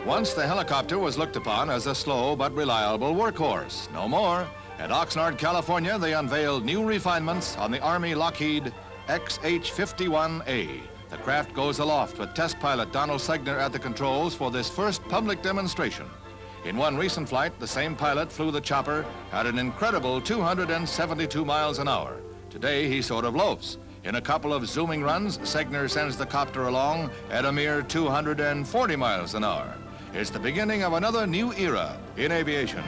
Speaker 16: Once the helicopter was looked upon as a slow but reliable workhorse. No more. At Oxnard, California, they unveiled new refinements on the Army Lockheed XH-51A. The craft goes aloft with test pilot Donald Segner at the controls for this first public demonstration. In one recent flight, the same pilot flew the chopper at an incredible 272 miles an hour. Today, he sort of loafs. In a couple of zooming runs, Segner sends the copter along at a mere 240 miles an hour. It's the beginning of another new era in aviation.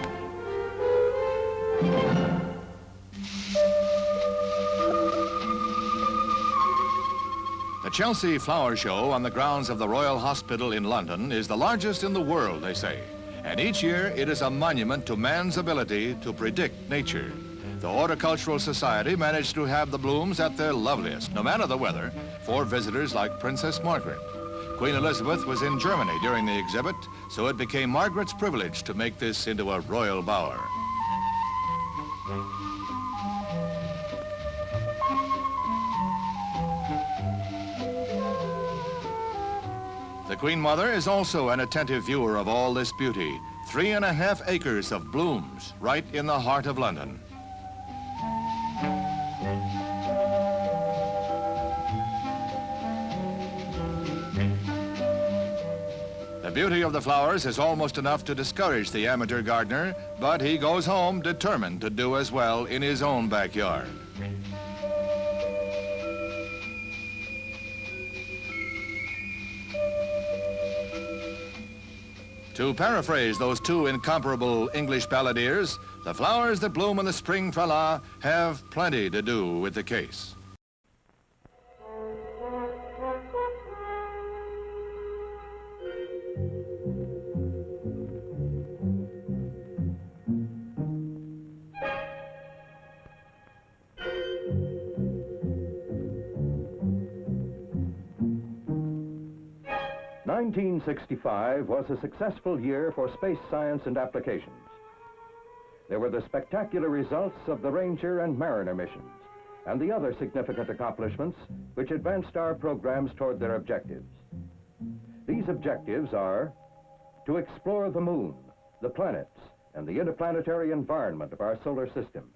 Speaker 16: The Chelsea Flower Show on the grounds of the Royal Hospital in London is the largest in the world, they say. And each year, it is a monument to man's ability to predict nature. The Horticultural Society managed to have the blooms at their loveliest, no matter the weather, for visitors like Princess Margaret. Queen Elizabeth was in Germany during the exhibit, so it became Margaret's privilege to make this into a royal bower. The Queen Mother is also an attentive viewer of all this beauty. 3.5 acres of blooms right in the heart of London. The beauty of the flowers is almost enough to discourage the amateur gardener, but he goes home determined to do as well in his own backyard. To paraphrase those 2 incomparable English balladeers, the flowers that bloom in the spring fra la have plenty to do with the case.
Speaker 17: 1965 was a successful year for space science and applications. There were the spectacular results of the Ranger and Mariner missions, and the other significant accomplishments which advanced our programs toward their objectives. These objectives are to explore the moon, the planets, and the interplanetary environment of our solar system,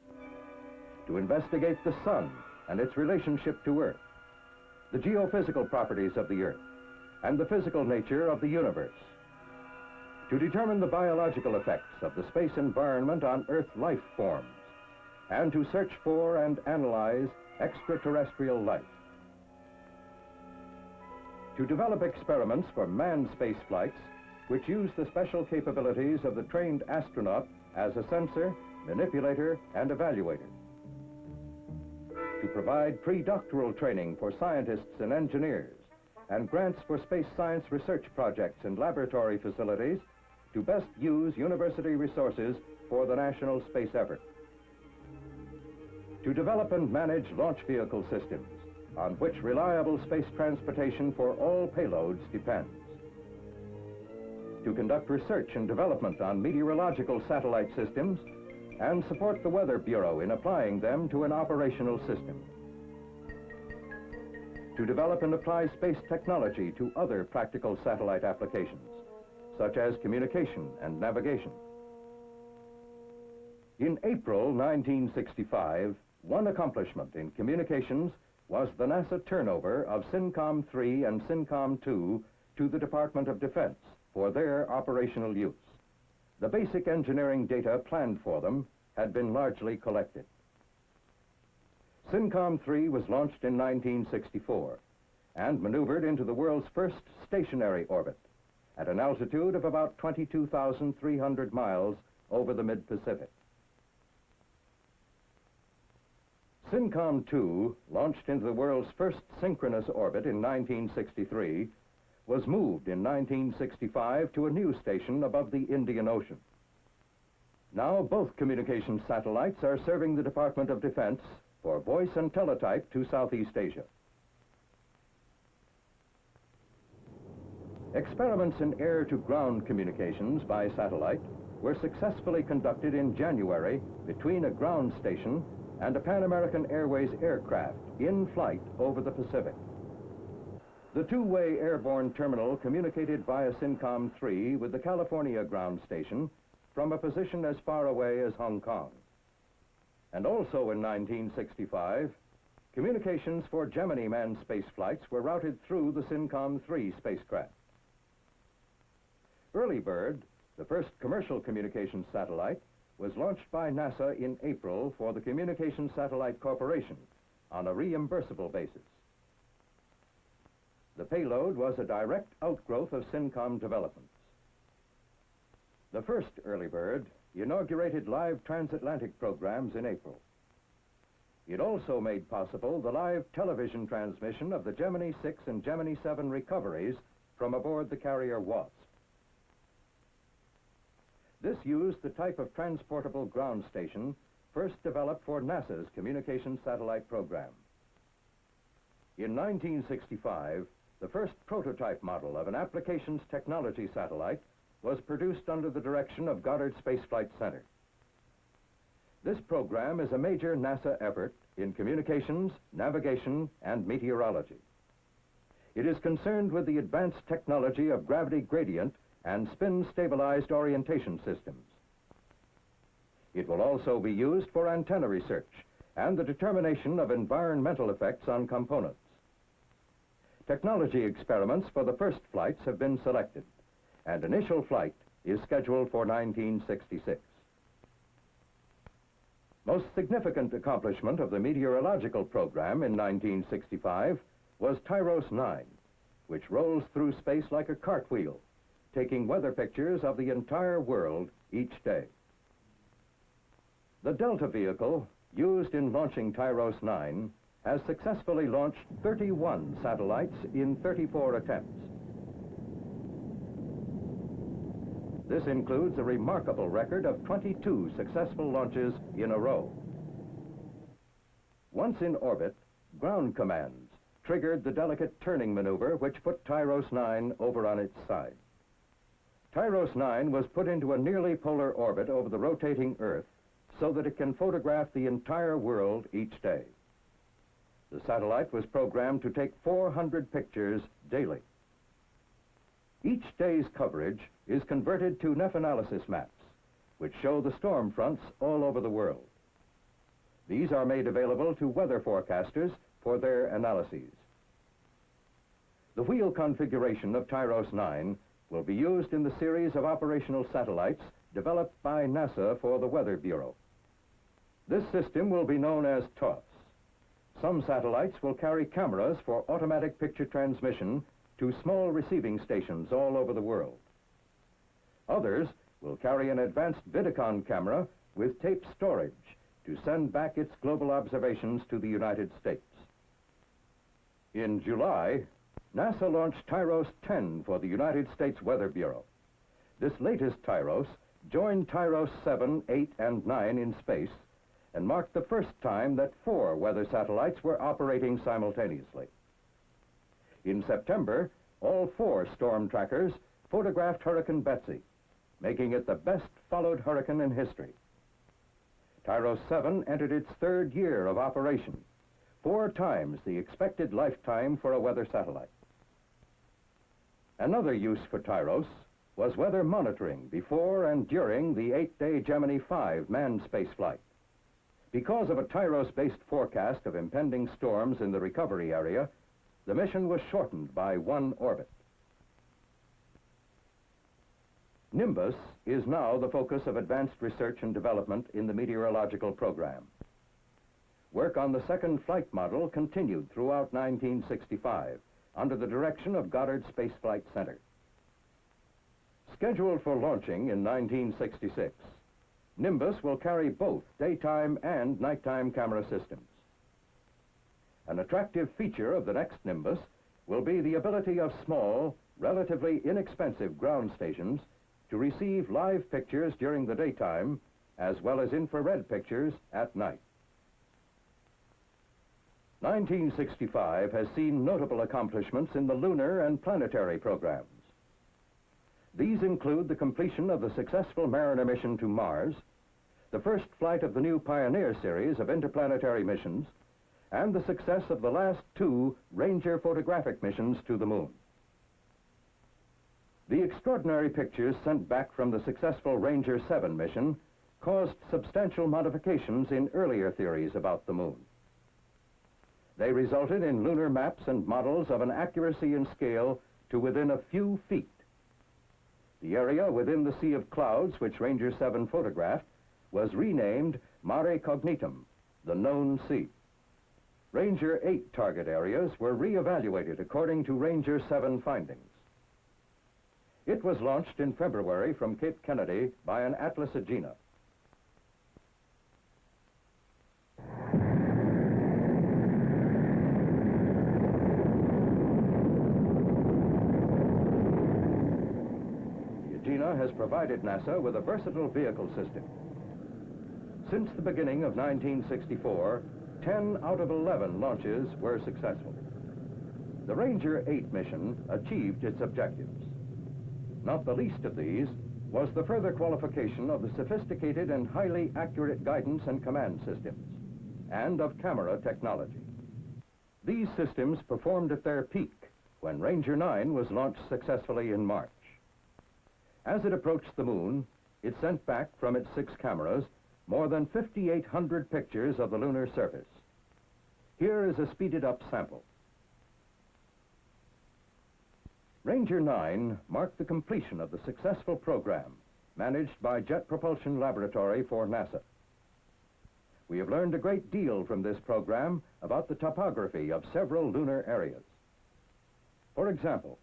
Speaker 17: to investigate the sun and its relationship to Earth, the geophysical properties of the Earth, and the physical nature of the universe, to determine the biological effects of the space environment on Earth life forms, and to search for and analyze extraterrestrial life, to develop experiments for manned space flights which use the special capabilities of the trained astronaut as a sensor, manipulator, and evaluator, to provide pre-doctoral training for scientists and engineers, and grants for space science research projects and laboratory facilities to best use university resources for the national space effort, to develop and manage launch vehicle systems on which reliable space transportation for all payloads depends, to conduct research and development on meteorological satellite systems and support the Weather Bureau in applying them to an operational system, to develop and apply space technology to other practical satellite applications, such as communication and navigation. In April 1965, one accomplishment in communications was the NASA turnover of SYNCOM-3 and SYNCOM-2 to the Department of Defense for their operational use. The basic engineering data planned for them had been largely collected. SYNCOM-3 was launched in 1964 and maneuvered into the world's first stationary orbit at an altitude of about 22,300 miles over the mid-Pacific. SYNCOM-2, launched into the world's first synchronous orbit in 1963, was moved in 1965 to a new station above the Indian Ocean. Now both communications satellites are serving the Department of Defense for voice and teletype to Southeast Asia. Experiments in air-to-ground communications by satellite were successfully conducted in January between a ground station and a Pan American Airways aircraft in flight over the Pacific. The two-way airborne terminal communicated via SYNCOM-3 with the California ground station from a position as far away as Hong Kong. And also in 1965, communications for Gemini manned space flights were routed through the SYNCOM-3 spacecraft. Early Bird, the first commercial communications satellite, was launched by NASA in April for the Communications Satellite Corporation on a reimbursable basis. The payload was a direct outgrowth of SYNCOM developments. The first Early Bird inaugurated live transatlantic programs in April. It also made possible the live television transmission of the Gemini 6 and Gemini 7 recoveries from aboard the carrier Wasp. This used the type of transportable ground station first developed for NASA's communications satellite program. In 1965, the first prototype model of an applications technology satellite was produced under the direction of Goddard Space Flight Center. This program is a major NASA effort in communications, navigation, and meteorology. It is concerned with the advanced technology of gravity gradient and spin-stabilized orientation systems. It will also be used for antenna research and the determination of environmental effects on components. Technology experiments for the first flights have been selected, and initial flight is scheduled for 1966. Most significant accomplishment of the meteorological program in 1965 was TIROS 9, which rolls through space like a cartwheel, taking weather pictures of the entire world each day. The Delta vehicle, used in launching TIROS 9, has successfully launched 31 satellites in 34 attempts. This includes a remarkable record of 22 successful launches in a row. Once in orbit, ground commands triggered the delicate turning maneuver which put Tyros 9 over on its side. Tyros 9 was put into a nearly polar orbit over the rotating Earth so that it can photograph the entire world each day. The satellite was programmed to take 400 pictures daily. Each day's coverage is converted to neph-analysis maps, which show the storm fronts all over the world. These are made available to weather forecasters for their analyses. The wheel configuration of Tyros 9 will be used in the series of operational satellites developed by NASA for the Weather Bureau. This system will be known as TOS. Some satellites will carry cameras for automatic picture transmission to small receiving stations all over the world. Others will carry an advanced Vidicon camera with tape storage to send back its global observations to the United States. In July, NASA launched Tyros 10 for the United States Weather Bureau. This latest Tyros joined Tyros 7, 8, and 9 in space and marked the first time that 4 weather satellites were operating simultaneously. In September, all 4 storm trackers photographed Hurricane Betsy, making it the best followed hurricane in history. Tyros 7 entered its 3rd year of operation, 4 times the expected lifetime for a weather satellite. Another use for Tyros was weather monitoring before and during the 8-day Gemini 5 manned spaceflight. Because of a Tyros-based forecast of impending storms in the recovery area, the mission was shortened by 1 orbit. Nimbus is now the focus of advanced research and development in the meteorological program. Work on the second flight model continued throughout 1965 under the direction of Goddard Space Flight Center. Scheduled for launching in 1966, Nimbus will carry both daytime and nighttime camera systems. An attractive feature of the next Nimbus will be the ability of small, relatively inexpensive ground stations to receive live pictures during the daytime as well as infrared pictures at night. 1965 has seen notable accomplishments in the lunar and planetary programs. These include the completion of the successful Mariner mission to Mars, the first flight of the new Pioneer series of interplanetary missions, and the success of the last 2 Ranger photographic missions to the Moon. The extraordinary pictures sent back from the successful Ranger 7 mission caused substantial modifications in earlier theories about the Moon. They resulted in lunar maps and models of an accuracy and scale to within a few feet. The area within the sea of clouds which Ranger 7 photographed was renamed Mare Cognitum, the known sea. Ranger 8 target areas were re-evaluated according to Ranger 7 findings. It was launched in February from Cape Kennedy by an Atlas Agena. The Agena has provided NASA with a versatile vehicle system. Since the beginning of 1964, 10 out of 11 launches were successful. The Ranger 8 mission achieved its objectives. Not the least of these was the further qualification of the sophisticated and highly accurate guidance and command systems, and of camera technology. These systems performed at their peak when Ranger 9 was launched successfully in March. As it approached the Moon, it sent back from its 6 cameras more than 5,800 pictures of the lunar surface. Here is a speeded-up sample. Ranger 9 marked the completion of the successful program managed by Jet Propulsion Laboratory for NASA. We have learned a great deal from this program about the topography of several lunar areas. For example,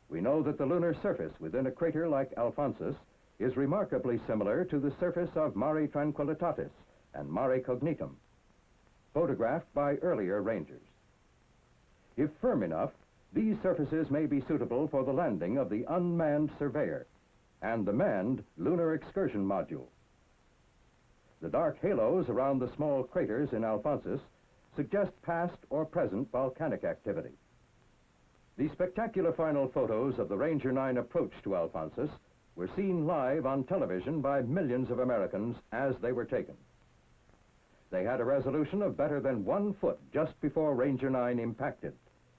Speaker 17: we know that the lunar surface within a crater like Alphonsus is remarkably similar to the surface of Mare Tranquillitatis and Mare Cognitum, photographed by earlier Rangers. If firm enough, these surfaces may be suitable for the landing of the unmanned Surveyor and the manned Lunar Excursion Module. The dark halos around the small craters in Alphonsus suggest past or present volcanic activity. The spectacular final photos of the Ranger 9 approach to Alphonsus were seen live on television by millions of Americans as they were taken. They had a resolution of better than 1 foot just before Ranger 9 impacted,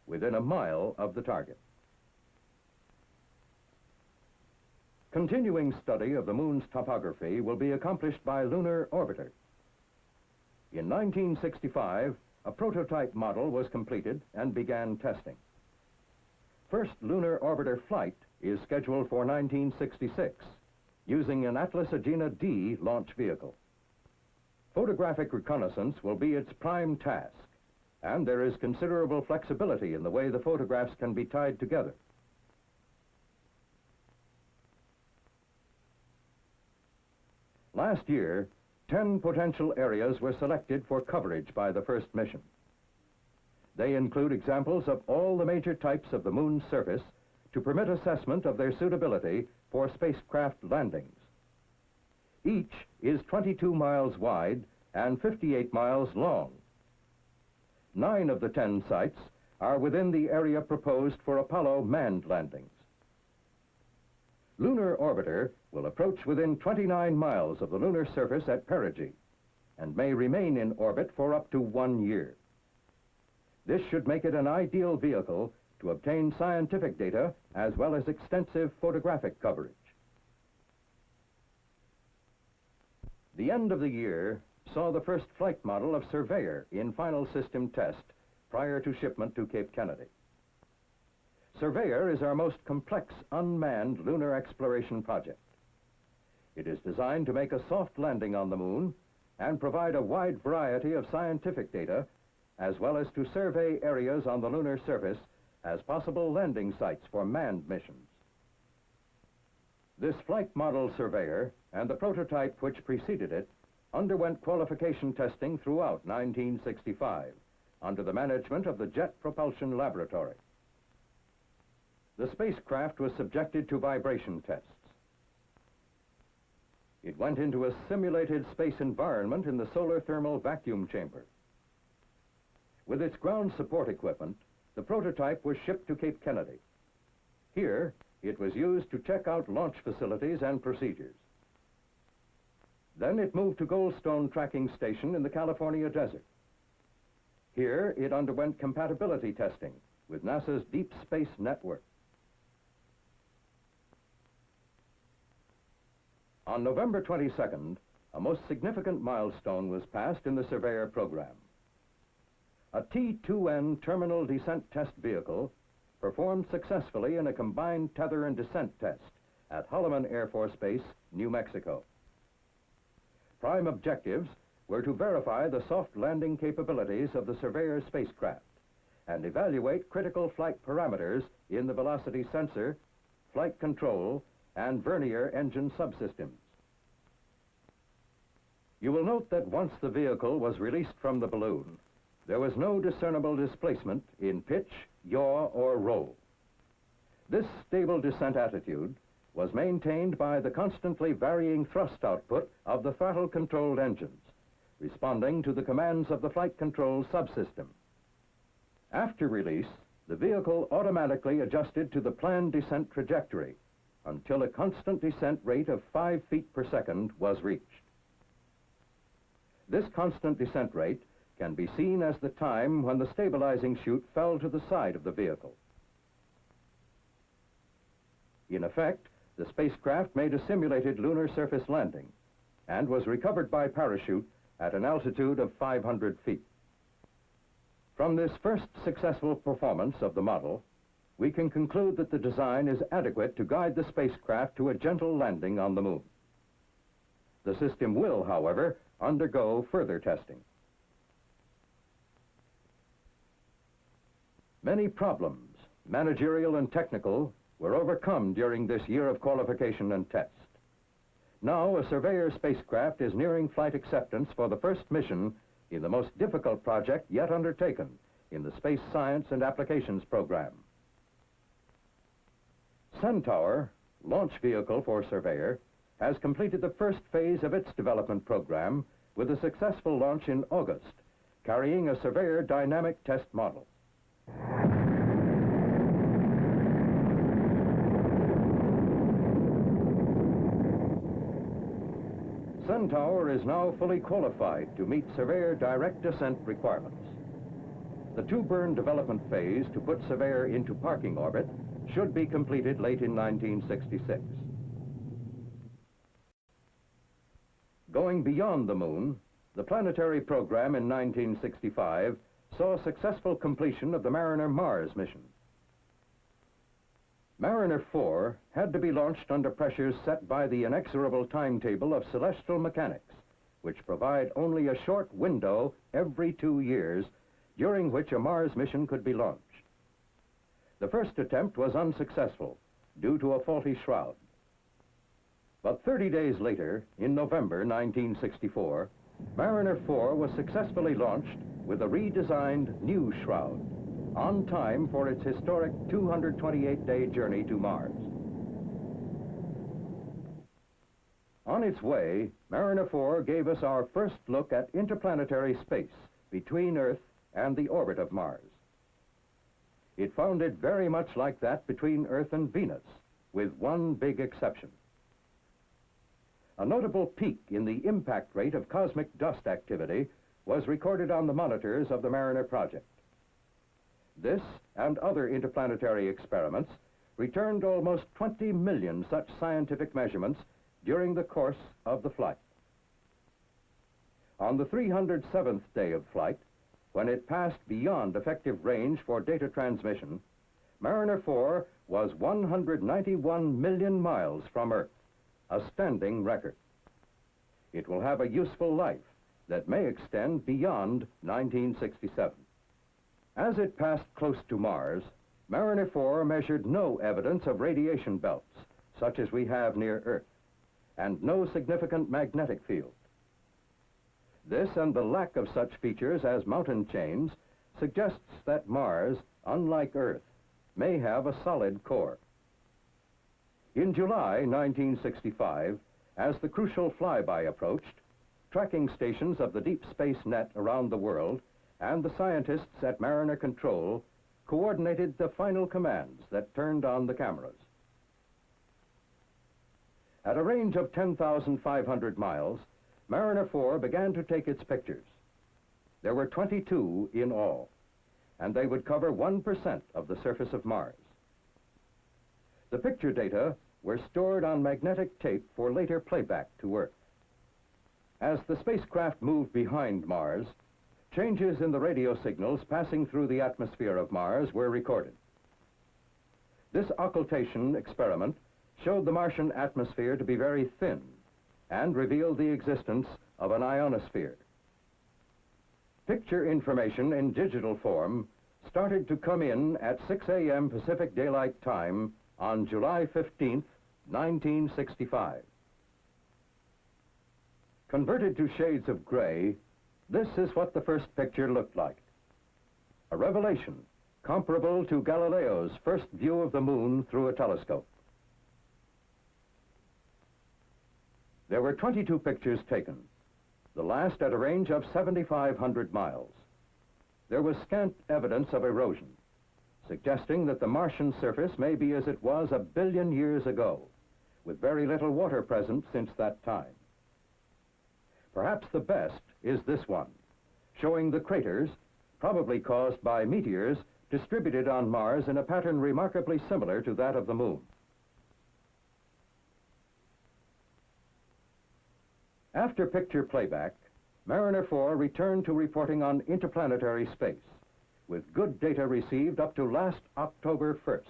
Speaker 17: within a mile of the target. Continuing study of the moon's topography will be accomplished by Lunar Orbiter. In 1965, a prototype model was completed and began testing. First Lunar Orbiter flight is scheduled for 1966, using an Atlas Agena D launch vehicle. Photographic reconnaissance will be its prime task, and there is considerable flexibility in the way the photographs can be tied together. Last year, 10 potential areas were selected for coverage by the first mission. They include examples of all the major types of the moon's surface to permit assessment of their suitability for spacecraft landings. Each is 22 miles wide and 58 miles long. 9 of the 10 sites are within the area proposed for Apollo manned landings. Lunar Orbiter will approach within 29 miles of the lunar surface at perigee and may remain in orbit for up to 1 year. This should make it an ideal vehicle to obtain scientific data as well as extensive photographic coverage. The end of the year saw the first flight model of Surveyor in final system test prior to shipment to Cape Kennedy. Surveyor is our most complex unmanned lunar exploration project. It is designed to make a soft landing on the moon and provide a wide variety of scientific data, as well as to survey areas on the lunar surface as possible landing sites for manned missions. This flight model Surveyor and the prototype which preceded it underwent qualification testing throughout 1965 under the management of the Jet Propulsion Laboratory. The spacecraft was subjected to vibration tests. It went into a simulated space environment in the solar thermal vacuum chamber. With its ground support equipment, the prototype was shipped to Cape Kennedy. Here, it was used to check out launch facilities and procedures. Then it moved to Goldstone Tracking Station in the California desert. Here, it underwent compatibility testing with NASA's Deep Space Network. On November 22nd, a most significant milestone was passed in the Surveyor program. A T-2N terminal descent test vehicle performed successfully in a combined tether and descent test at Holloman Air Force Base, New Mexico. Prime objectives were to verify the soft landing capabilities of the Surveyor spacecraft and evaluate critical flight parameters in the velocity sensor, flight control, and vernier engine subsystems. You will note that once the vehicle was released from the balloon, there was no discernible displacement in pitch, yaw, or roll. This stable descent attitude was maintained by the constantly varying thrust output of the throttle-controlled engines, responding to the commands of the flight control subsystem. After release, the vehicle automatically adjusted to the planned descent trajectory until a constant descent rate of 5 feet per second was reached. This constant descent rate can be seen as the time when the stabilizing chute fell to the side of the vehicle. In effect, the spacecraft made a simulated lunar surface landing and was recovered by parachute at an altitude of 500 feet. From this first successful performance of the model, we can conclude that the design is adequate to guide the spacecraft to a gentle landing on the moon. The system will, however, undergo further testing. Many problems, managerial and technical, were overcome during this year of qualification and test. Now, a Surveyor spacecraft is nearing flight acceptance for the first mission in the most difficult project yet undertaken in the Space Science and Applications program. Centaur, launch vehicle for Surveyor, has completed the first phase of its development program with a successful launch in August, carrying a Surveyor dynamic test model. Centaur is now fully qualified to meet Surveyor direct descent requirements. The two-burn development phase to put Surveyor into parking orbit should be completed late in 1966. Going beyond the moon, the planetary program in 1965 saw successful completion of the Mariner Mars mission. Mariner 4 had to be launched under pressures set by the inexorable timetable of celestial mechanics, which provide only a short window every 2 years during which a Mars mission could be launched. The first attempt was unsuccessful due to a faulty shroud. But 30 days later, in November 1964, Mariner 4 was successfully launched with a redesigned new shroud, on time for its historic 228-day journey to Mars. On its way, Mariner 4 gave us our first look at interplanetary space between Earth and the orbit of Mars. It found it very much like that between Earth and Venus, with one big exception. A notable peak in the impact rate of cosmic dust activity was recorded on the monitors of the Mariner project. This and other interplanetary experiments returned almost 20 million such scientific measurements during the course of the flight. On the 307th day of flight, when it passed beyond effective range for data transmission, Mariner 4 was 191 million miles from Earth, a standing record. It will have a useful life that may extend beyond 1967. As it passed close to Mars, Mariner 4 measured no evidence of radiation belts, such as we have near Earth, and no significant magnetic field. This and the lack of such features as mountain chains suggests that Mars, unlike Earth, may have a solid core. In July 1965, as the crucial flyby approached, tracking stations of the Deep Space Net around the world and the scientists at Mariner Control coordinated the final commands that turned on the cameras. At a range of 10,500 miles, Mariner 4 began to take its pictures. There were 22 in all, and they would cover 1% of the surface of Mars. The picture data were stored on magnetic tape for later playback to Earth. As the spacecraft moved behind Mars, changes in the radio signals passing through the atmosphere of Mars were recorded. This occultation experiment showed the Martian atmosphere to be very thin and revealed the existence of an ionosphere. Picture information in digital form started to come in at 6 a.m. Pacific Daylight Time on July 15th, 1965. Converted to shades of gray, this is what the first picture looked like. A revelation comparable to Galileo's first view of the moon through a telescope. There were 22 pictures taken, the last at a range of 7,500 miles. There was scant evidence of erosion, suggesting that the Martian surface may be as it was 1 billion years ago, with very little water present since that time. Perhaps the best is this one, showing the craters, probably caused by meteors, distributed on Mars in a pattern remarkably similar to that of the moon. After picture playback, Mariner 4 returned to reporting on interplanetary space, with good data received up to last October 1st.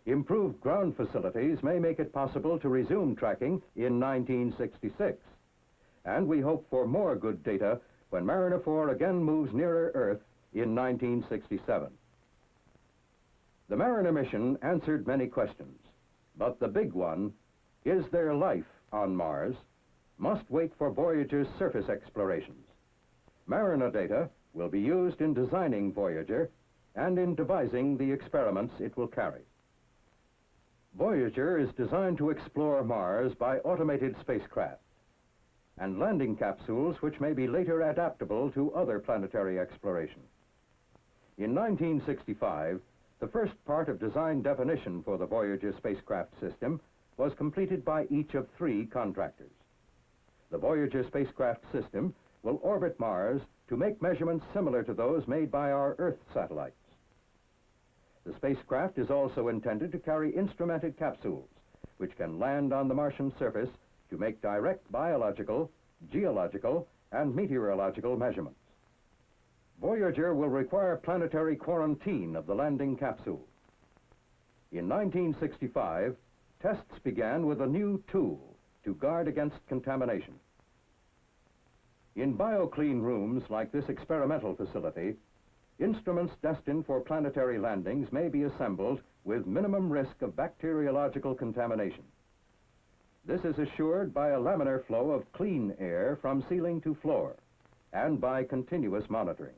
Speaker 17: Improved ground facilities may make it possible to resume tracking in 1966, and we hope for more good data when Mariner 4 again moves nearer Earth in 1967. The Mariner mission answered many questions, but the big one, is there life on Mars, must wait for Voyager's surface explorations. Mariner data will be used in designing Voyager and in devising the experiments it will carry. Voyager is designed to explore Mars by automated spacecraft. and landing capsules which may be later adaptable to other planetary exploration. In 1965, the first part of design definition for the Voyager spacecraft system was completed by each of 3 contractors. The Voyager spacecraft system will orbit Mars to make measurements similar to those made by our Earth satellites. The spacecraft is also intended to carry instrumented capsules, which can land on the Martian surface to make direct biological, geological, and meteorological measurements. Voyager will require planetary quarantine of the landing capsule. In 1965, tests began with a new tool to guard against contamination. In BioClean rooms like this experimental facility, instruments destined for planetary landings may be assembled with minimum risk of bacteriological contamination. This is assured by a laminar flow of clean air from ceiling to floor and by continuous monitoring.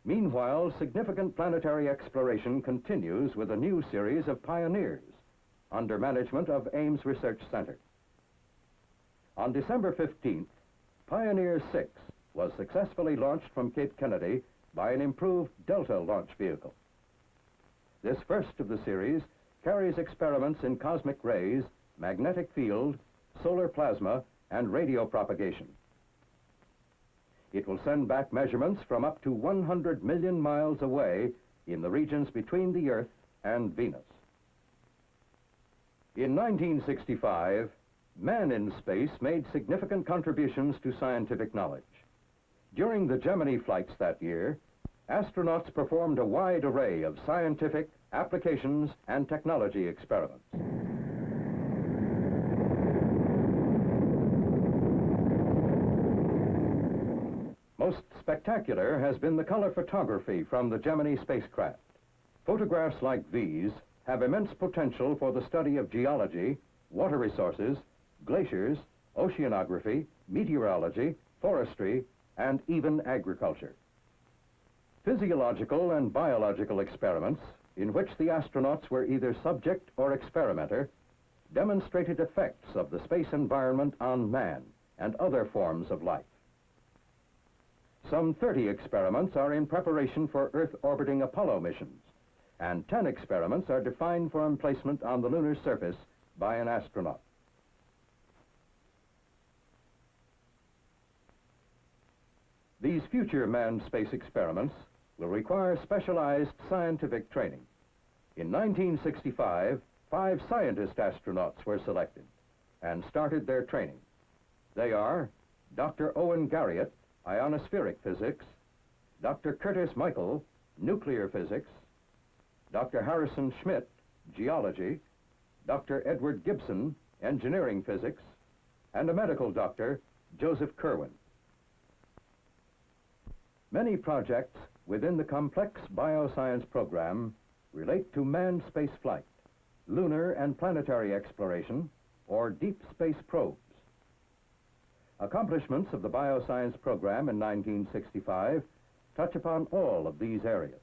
Speaker 17: Meanwhile, significant planetary exploration continues with a new series of Pioneers under management of Ames Research Center. On December 15th, Pioneer 6 was successfully launched from Cape Kennedy by an improved Delta launch vehicle. This first of the series carries experiments in cosmic rays, magnetic field, solar plasma, and radio propagation. It will send back measurements from up to 100 million miles away in the regions between the Earth and Venus. In 1965, man in space made significant contributions to scientific knowledge. During the Gemini flights that year, astronauts performed a wide array of scientific, applications, and technology experiments. Most spectacular has been the color photography from the Gemini spacecraft. Photographs like these have immense potential for the study of geology, water resources, glaciers, oceanography, meteorology, forestry, and even agriculture. Physiological and biological experiments, in which the astronauts were either subject or experimenter, demonstrated effects of the space environment on man and other forms of life. Some 30 experiments are in preparation for Earth-orbiting Apollo missions, and 10 experiments are defined for emplacement on the lunar surface by an astronaut. These future manned space experiments will require specialized scientific training. In 1965, 5 scientist astronauts were selected and started their training. They are Dr. Owen Garriott, ionospheric physics, Dr. Curtis Michael, nuclear physics, Dr. Harrison Schmidt, geology, Dr. Edward Gibson, engineering physics, and a medical doctor, Joseph Kerwin. Many projects within the complex bioscience program relate to manned space flight, lunar and planetary exploration, or deep space probes. Accomplishments of the bioscience program in 1965 touch upon all of these areas.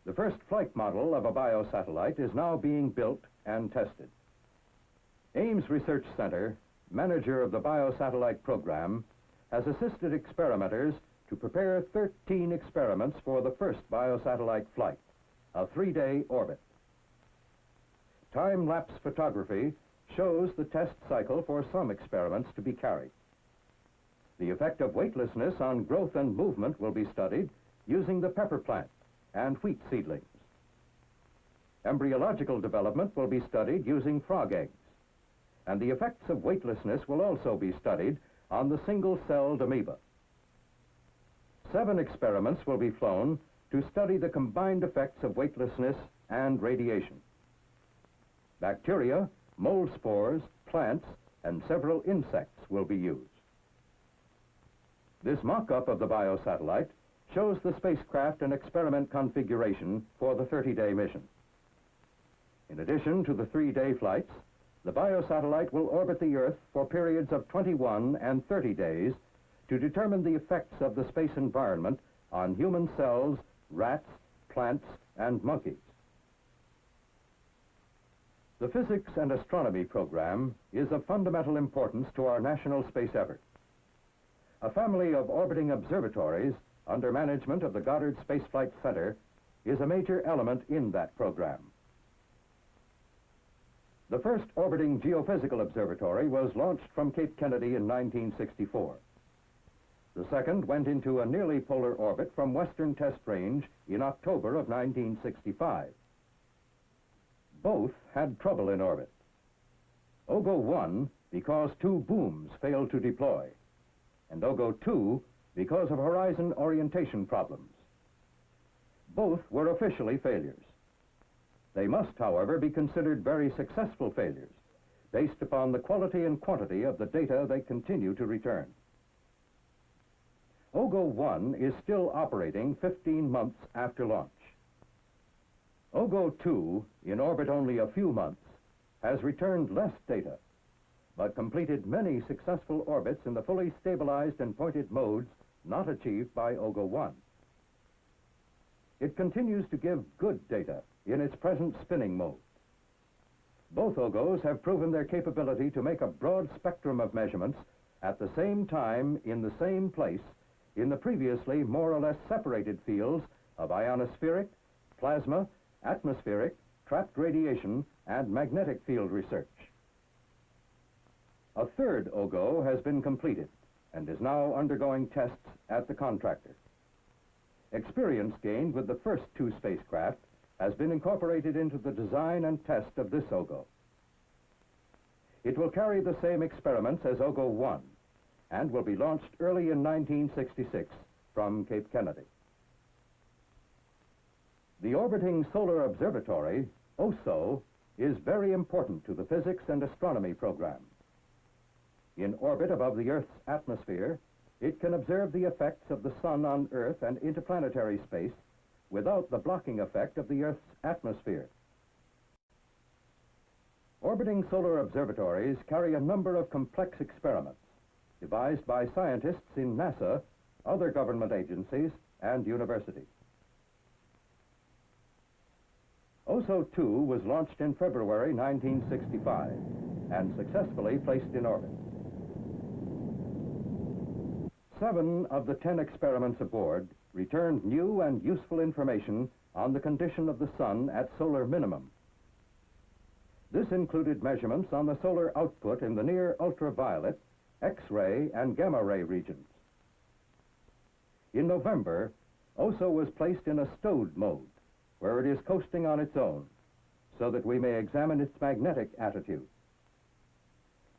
Speaker 17: The first flight model of a biosatellite is now being built and tested. Ames Research Center, manager of the biosatellite program, has assisted experimenters to prepare 13 experiments for the first biosatellite flight, a 3-day orbit. Time-lapse photography shows the test cycle for some experiments to be carried. The effect of weightlessness on growth and movement will be studied using the pepper plant and wheat seedlings. Embryological development will be studied using frog eggs, and the effects of weightlessness will also be studied on the single-celled amoeba. 7 experiments will be flown to study the combined effects of weightlessness and radiation. Bacteria, mold spores, plants, and several insects will be used. This mock-up of the biosatellite shows the spacecraft and experiment configuration for the 30-day mission. In addition to the 3-day flights, the biosatellite will orbit the Earth for periods of 21 and 30 days to determine the effects of the space environment on human cells, rats, plants, and monkeys. The Physics and Astronomy program is of fundamental importance to our national space effort. A family of orbiting observatories under management of the Goddard Space Flight Center is a major element in that program. The first orbiting geophysical observatory was launched from Cape Kennedy in 1964. The second went into a nearly polar orbit from Western Test Range in October of 1965. Both had trouble in orbit. OGO-1 because two booms failed to deploy, and OGO-2 because of horizon orientation problems. Both were officially failures. They must, however, be considered very successful failures based upon the quality and quantity of the data they continue to return. OGO-1 is still operating 15 months after launch. OGO-2, in orbit only a few months, has returned less data, but completed many successful orbits in the fully stabilized and pointed modes not achieved by OGO-1. It continues to give good data in its present spinning mode. Both OGOs have proven their capability to make a broad spectrum of measurements at the same time in the same place in the previously more or less separated fields of ionospheric, plasma, atmospheric, trapped radiation, and magnetic field research. A third OGO has been completed and is now undergoing tests at the contractor. Experience gained with the first two spacecraft has been incorporated into the design and test of this OGO. It will carry the same experiments as OGO-1 and will be launched early in 1966 from Cape Kennedy. The Orbiting Solar Observatory, OSO, is very important to the Physics and Astronomy program. In orbit above the Earth's atmosphere, it can observe the effects of the sun on Earth and interplanetary space without the blocking effect of the Earth's atmosphere. Orbiting solar observatories carry a number of complex experiments devised by scientists in NASA, other government agencies, and universities. OSO-2 was launched in February 1965 and successfully placed in orbit. 7 of the 10 experiments aboard returned new and useful information on the condition of the sun at solar minimum. This included measurements on the solar output in the near ultraviolet, X-ray, and gamma-ray regions. In November, OSO was placed in a stowed mode, where it is coasting on its own, so that we may examine its magnetic attitude.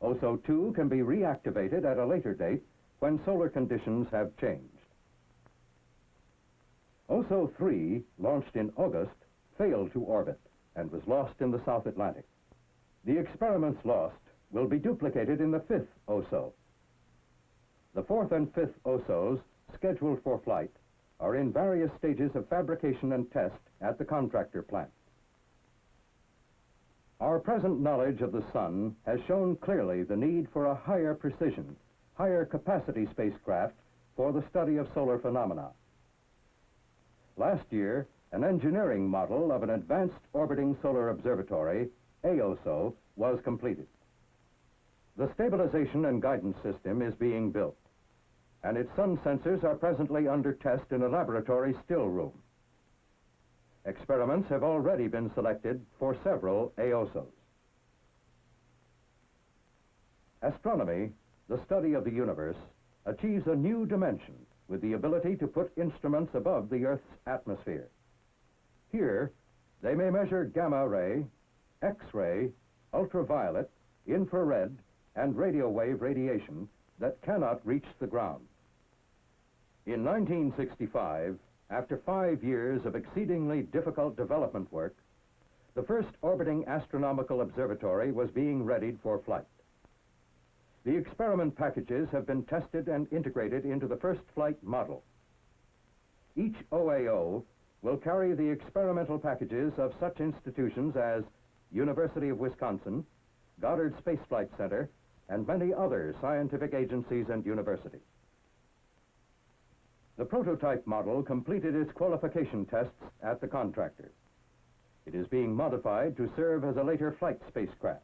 Speaker 17: OSO-2 can be reactivated at a later date when solar conditions have changed. OSO-3, launched in August, failed to orbit and was lost in the South Atlantic. The experiments lost will be duplicated in the 5th OSO. The 4th and 5th OSOs, scheduled for flight, are in various stages of fabrication and test at the contractor plant. Our present knowledge of the sun has shown clearly the need for a higher precision, higher capacity spacecraft for the study of solar phenomena. Last year, an engineering model of an advanced orbiting solar observatory, AOSO, was completed. The stabilization and guidance system is being built, and its sun sensors are presently under test in a laboratory still room. Experiments have already been selected for several AOSOs. Astronomy, the study of the universe, achieves a new dimension with the ability to put instruments above the Earth's atmosphere. Here, they may measure gamma ray, X-ray, ultraviolet, infrared, and radio wave radiation that cannot reach the ground. In 1965, after 5 years of exceedingly difficult development work, the first orbiting astronomical observatory was being readied for flight. The experiment packages have been tested and integrated into the first flight model. Each OAO will carry the experimental packages of such institutions as University of Wisconsin, Goddard Space Flight Center, and many other scientific agencies and universities. The prototype model completed its qualification tests at the contractor. It is being modified to serve as a later flight spacecraft.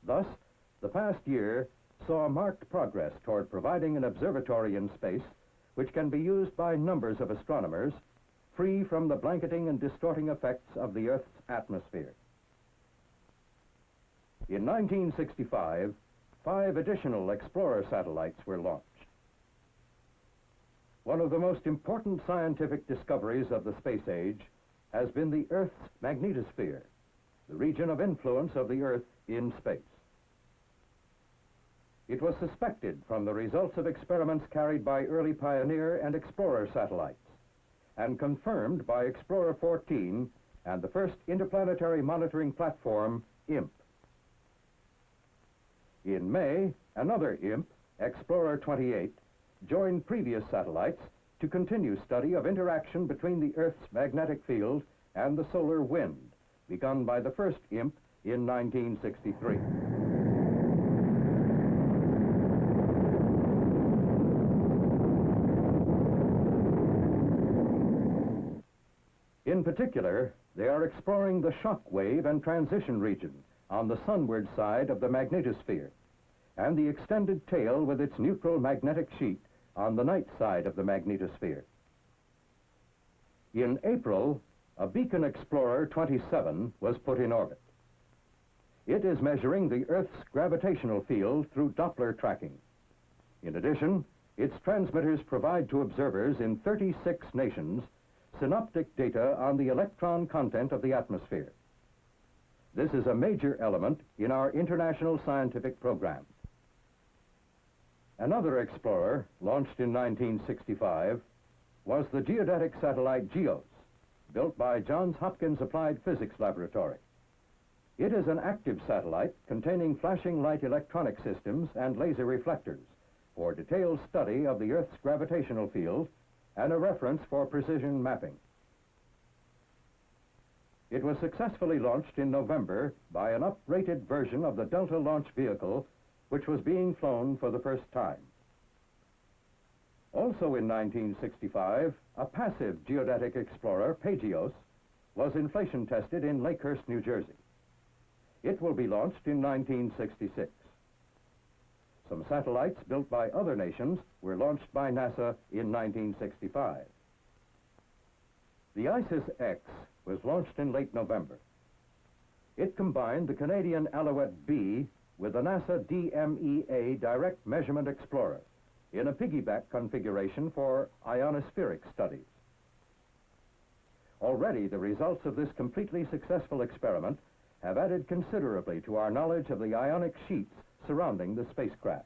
Speaker 17: Thus, the past year saw marked progress toward providing an observatory in space which can be used by numbers of astronomers, free from the blanketing and distorting effects of the Earth's atmosphere. In 1965, 5 additional Explorer satellites were launched. One of the most important scientific discoveries of the space age has been the Earth's magnetosphere, the region of influence of the Earth in space. It was suspected from the results of experiments carried by early Pioneer and Explorer satellites, and confirmed by Explorer 14 and the first interplanetary monitoring platform, IMP. In May, another IMP, Explorer 28, joined previous satellites to continue study of interaction between the Earth's magnetic field and the solar wind, begun by the first IMP in 1963. In particular, they are exploring the shock wave and transition region on the sunward side of the magnetosphere, and the extended tail with its neutral magnetic sheet on the night side of the magnetosphere. In April, a Beacon Explorer 27 was put in orbit. It is measuring the Earth's gravitational field through Doppler tracking. In addition, its transmitters provide to observers in 36 nations synoptic data on the electron content of the atmosphere. This is a major element in our international scientific program. Another explorer, launched in 1965, was the geodetic satellite GEOS, built by Johns Hopkins Applied Physics Laboratory. It is an active satellite containing flashing light electronic systems and laser reflectors for detailed study of the Earth's gravitational field and a reference for precision mapping. It was successfully launched in November by an uprated version of the Delta launch vehicle, which was being flown for the first time. Also in 1965, a passive geodetic explorer, PAGEOS, was inflation tested in Lakehurst, New Jersey. It will be launched in 1966. Some satellites built by other nations were launched by NASA in 1965. The ISIS-X was launched in late November. It combined the Canadian Alouette B with the NASA DMEA Direct Measurement Explorer in a piggyback configuration for ionospheric studies. Already, the results of this completely successful experiment have added considerably to our knowledge of the ionic sheets surrounding the spacecraft.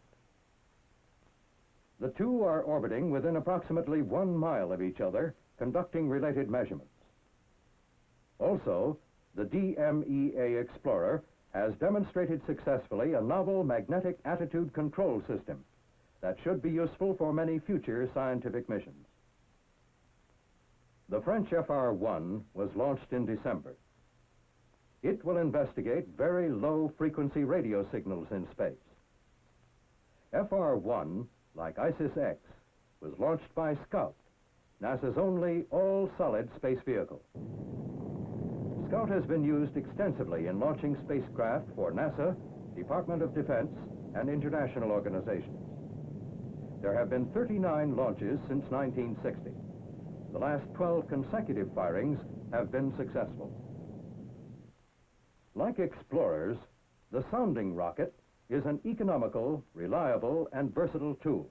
Speaker 17: The two are orbiting within approximately 1 mile of each other, conducting related measurements. Also, the DMEA Explorer has demonstrated successfully a novel magnetic attitude control system that should be useful for many future scientific missions. The French FR-1 was launched in December. It will investigate very low-frequency radio signals in space. FR-1, like ISIS-X, was launched by Scout, NASA's only all-solid space vehicle. Scout has been used extensively in launching spacecraft for NASA, Department of Defense, and international organizations. There have been 39 launches since 1960. The last 12 consecutive firings have been successful. Like explorers, the sounding rocket is an economical, reliable, and versatile tool.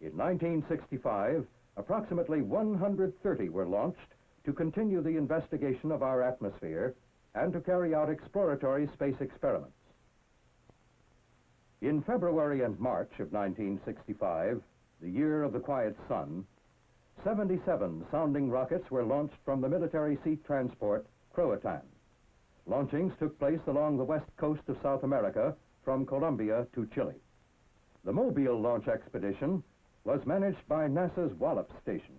Speaker 17: In 1965, approximately 130 were launched to continue the investigation of our atmosphere and to carry out exploratory space experiments. In February and March of 1965, the year of the quiet sun, 77 sounding rockets were launched from the military sea transport Croatan. Launchings took place along the west coast of South America from Colombia to Chile. The Mobile launch expedition was managed by NASA's Wallops Station,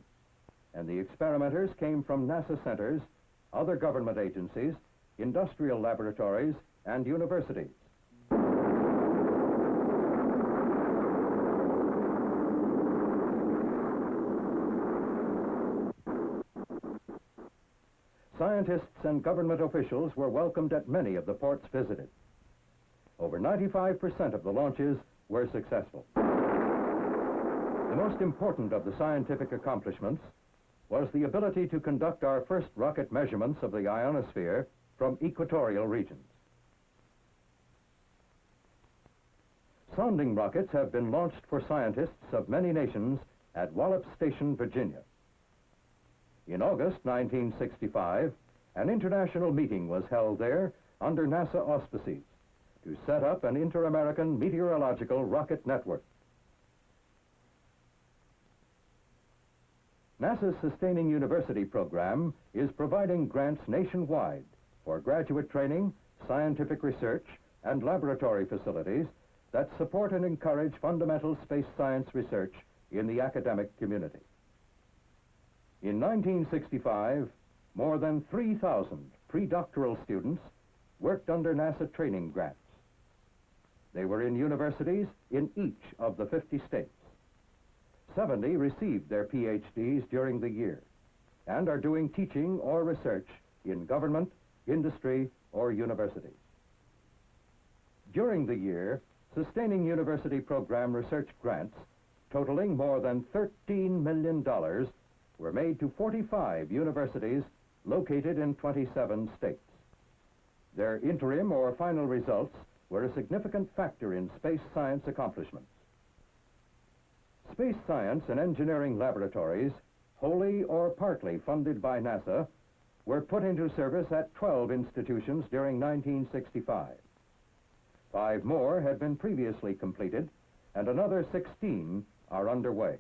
Speaker 17: and the experimenters came from NASA centers, other government agencies, industrial laboratories, and universities. scientists and government officials were welcomed at many of the ports visited. Over 95% of the launches were successful. The most important of the scientific accomplishments was the ability to conduct our first rocket measurements of the ionosphere from equatorial regions. Sounding rockets have been launched for scientists of many nations at Wallops Station, Virginia. In August 1965, an international meeting was held there under NASA auspices to set up an inter-American meteorological rocket network. NASA's Sustaining University program is providing grants nationwide for graduate training, scientific research, and laboratory facilities that support and encourage fundamental space science research in the academic community. In 1965, more than 3,000 pre-doctoral students worked under NASA training grants. They were in universities in each of the 50 states. 70 received their PhDs during the year and are doing teaching or research in government, industry, or universities. During the year, Sustaining University program research grants totaling more than $13 million were made to 45 universities located in 27 states. Their interim or final results were a significant factor in space science accomplishments. Space science and engineering laboratories, wholly or partly funded by NASA, were put into service at 12 institutions during 1965. 5 more had been previously completed, and another 16 are underway.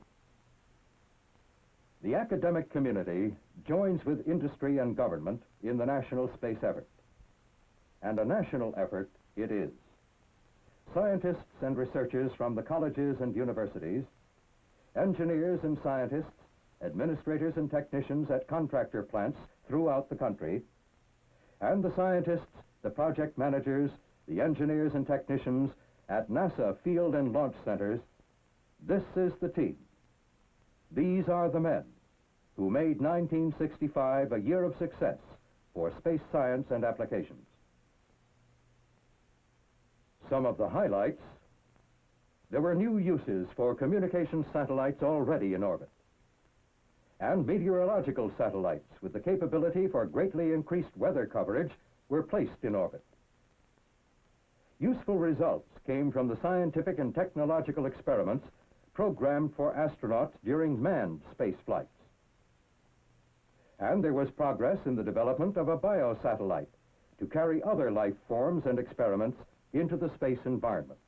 Speaker 17: The academic community joins with industry and government in the national space effort. And a national effort it is. Scientists and researchers from the colleges and universities, engineers and scientists, administrators and technicians at contractor plants throughout the country, and the scientists, the project managers, the engineers and technicians at NASA field and launch centers, this is the team. These are the men who made 1965 a year of success for space science and applications. Some of the highlights: there were new uses for communication satellites already in orbit, and meteorological satellites with the capability for greatly increased weather coverage were placed in orbit. Useful results came from the scientific and technological experiments programmed for astronauts during manned space flights. And there was progress in the development of a biosatellite to carry other life forms and experiments into the space environment.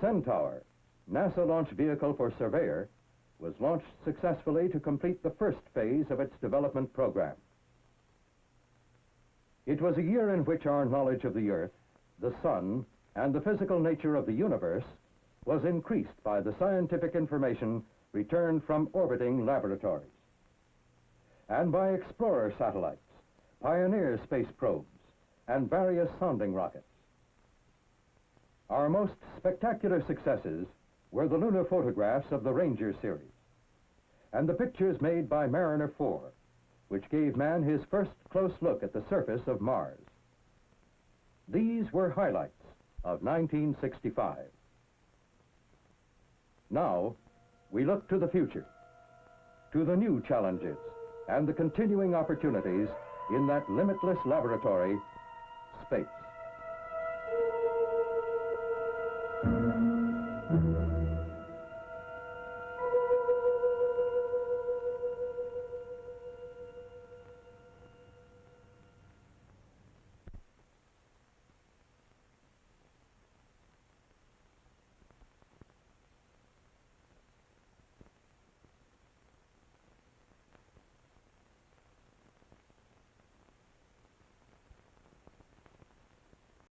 Speaker 17: Centaur, NASA launch vehicle for Surveyor, was launched successfully to complete the first phase of its development program. It was a year in which our knowledge of the Earth, the Sun, and the physical nature of the universe was increased by the scientific information returned from orbiting laboratories, and by Explorer satellites, Pioneer space probes, and various sounding rockets. Our most spectacular successes were the lunar photographs of the Ranger series, and the pictures made by Mariner 4, which gave man his first close look at the surface of Mars. These were highlights of 1965. Now, we look to the future, to the new challenges and the continuing opportunities in that limitless laboratory, space.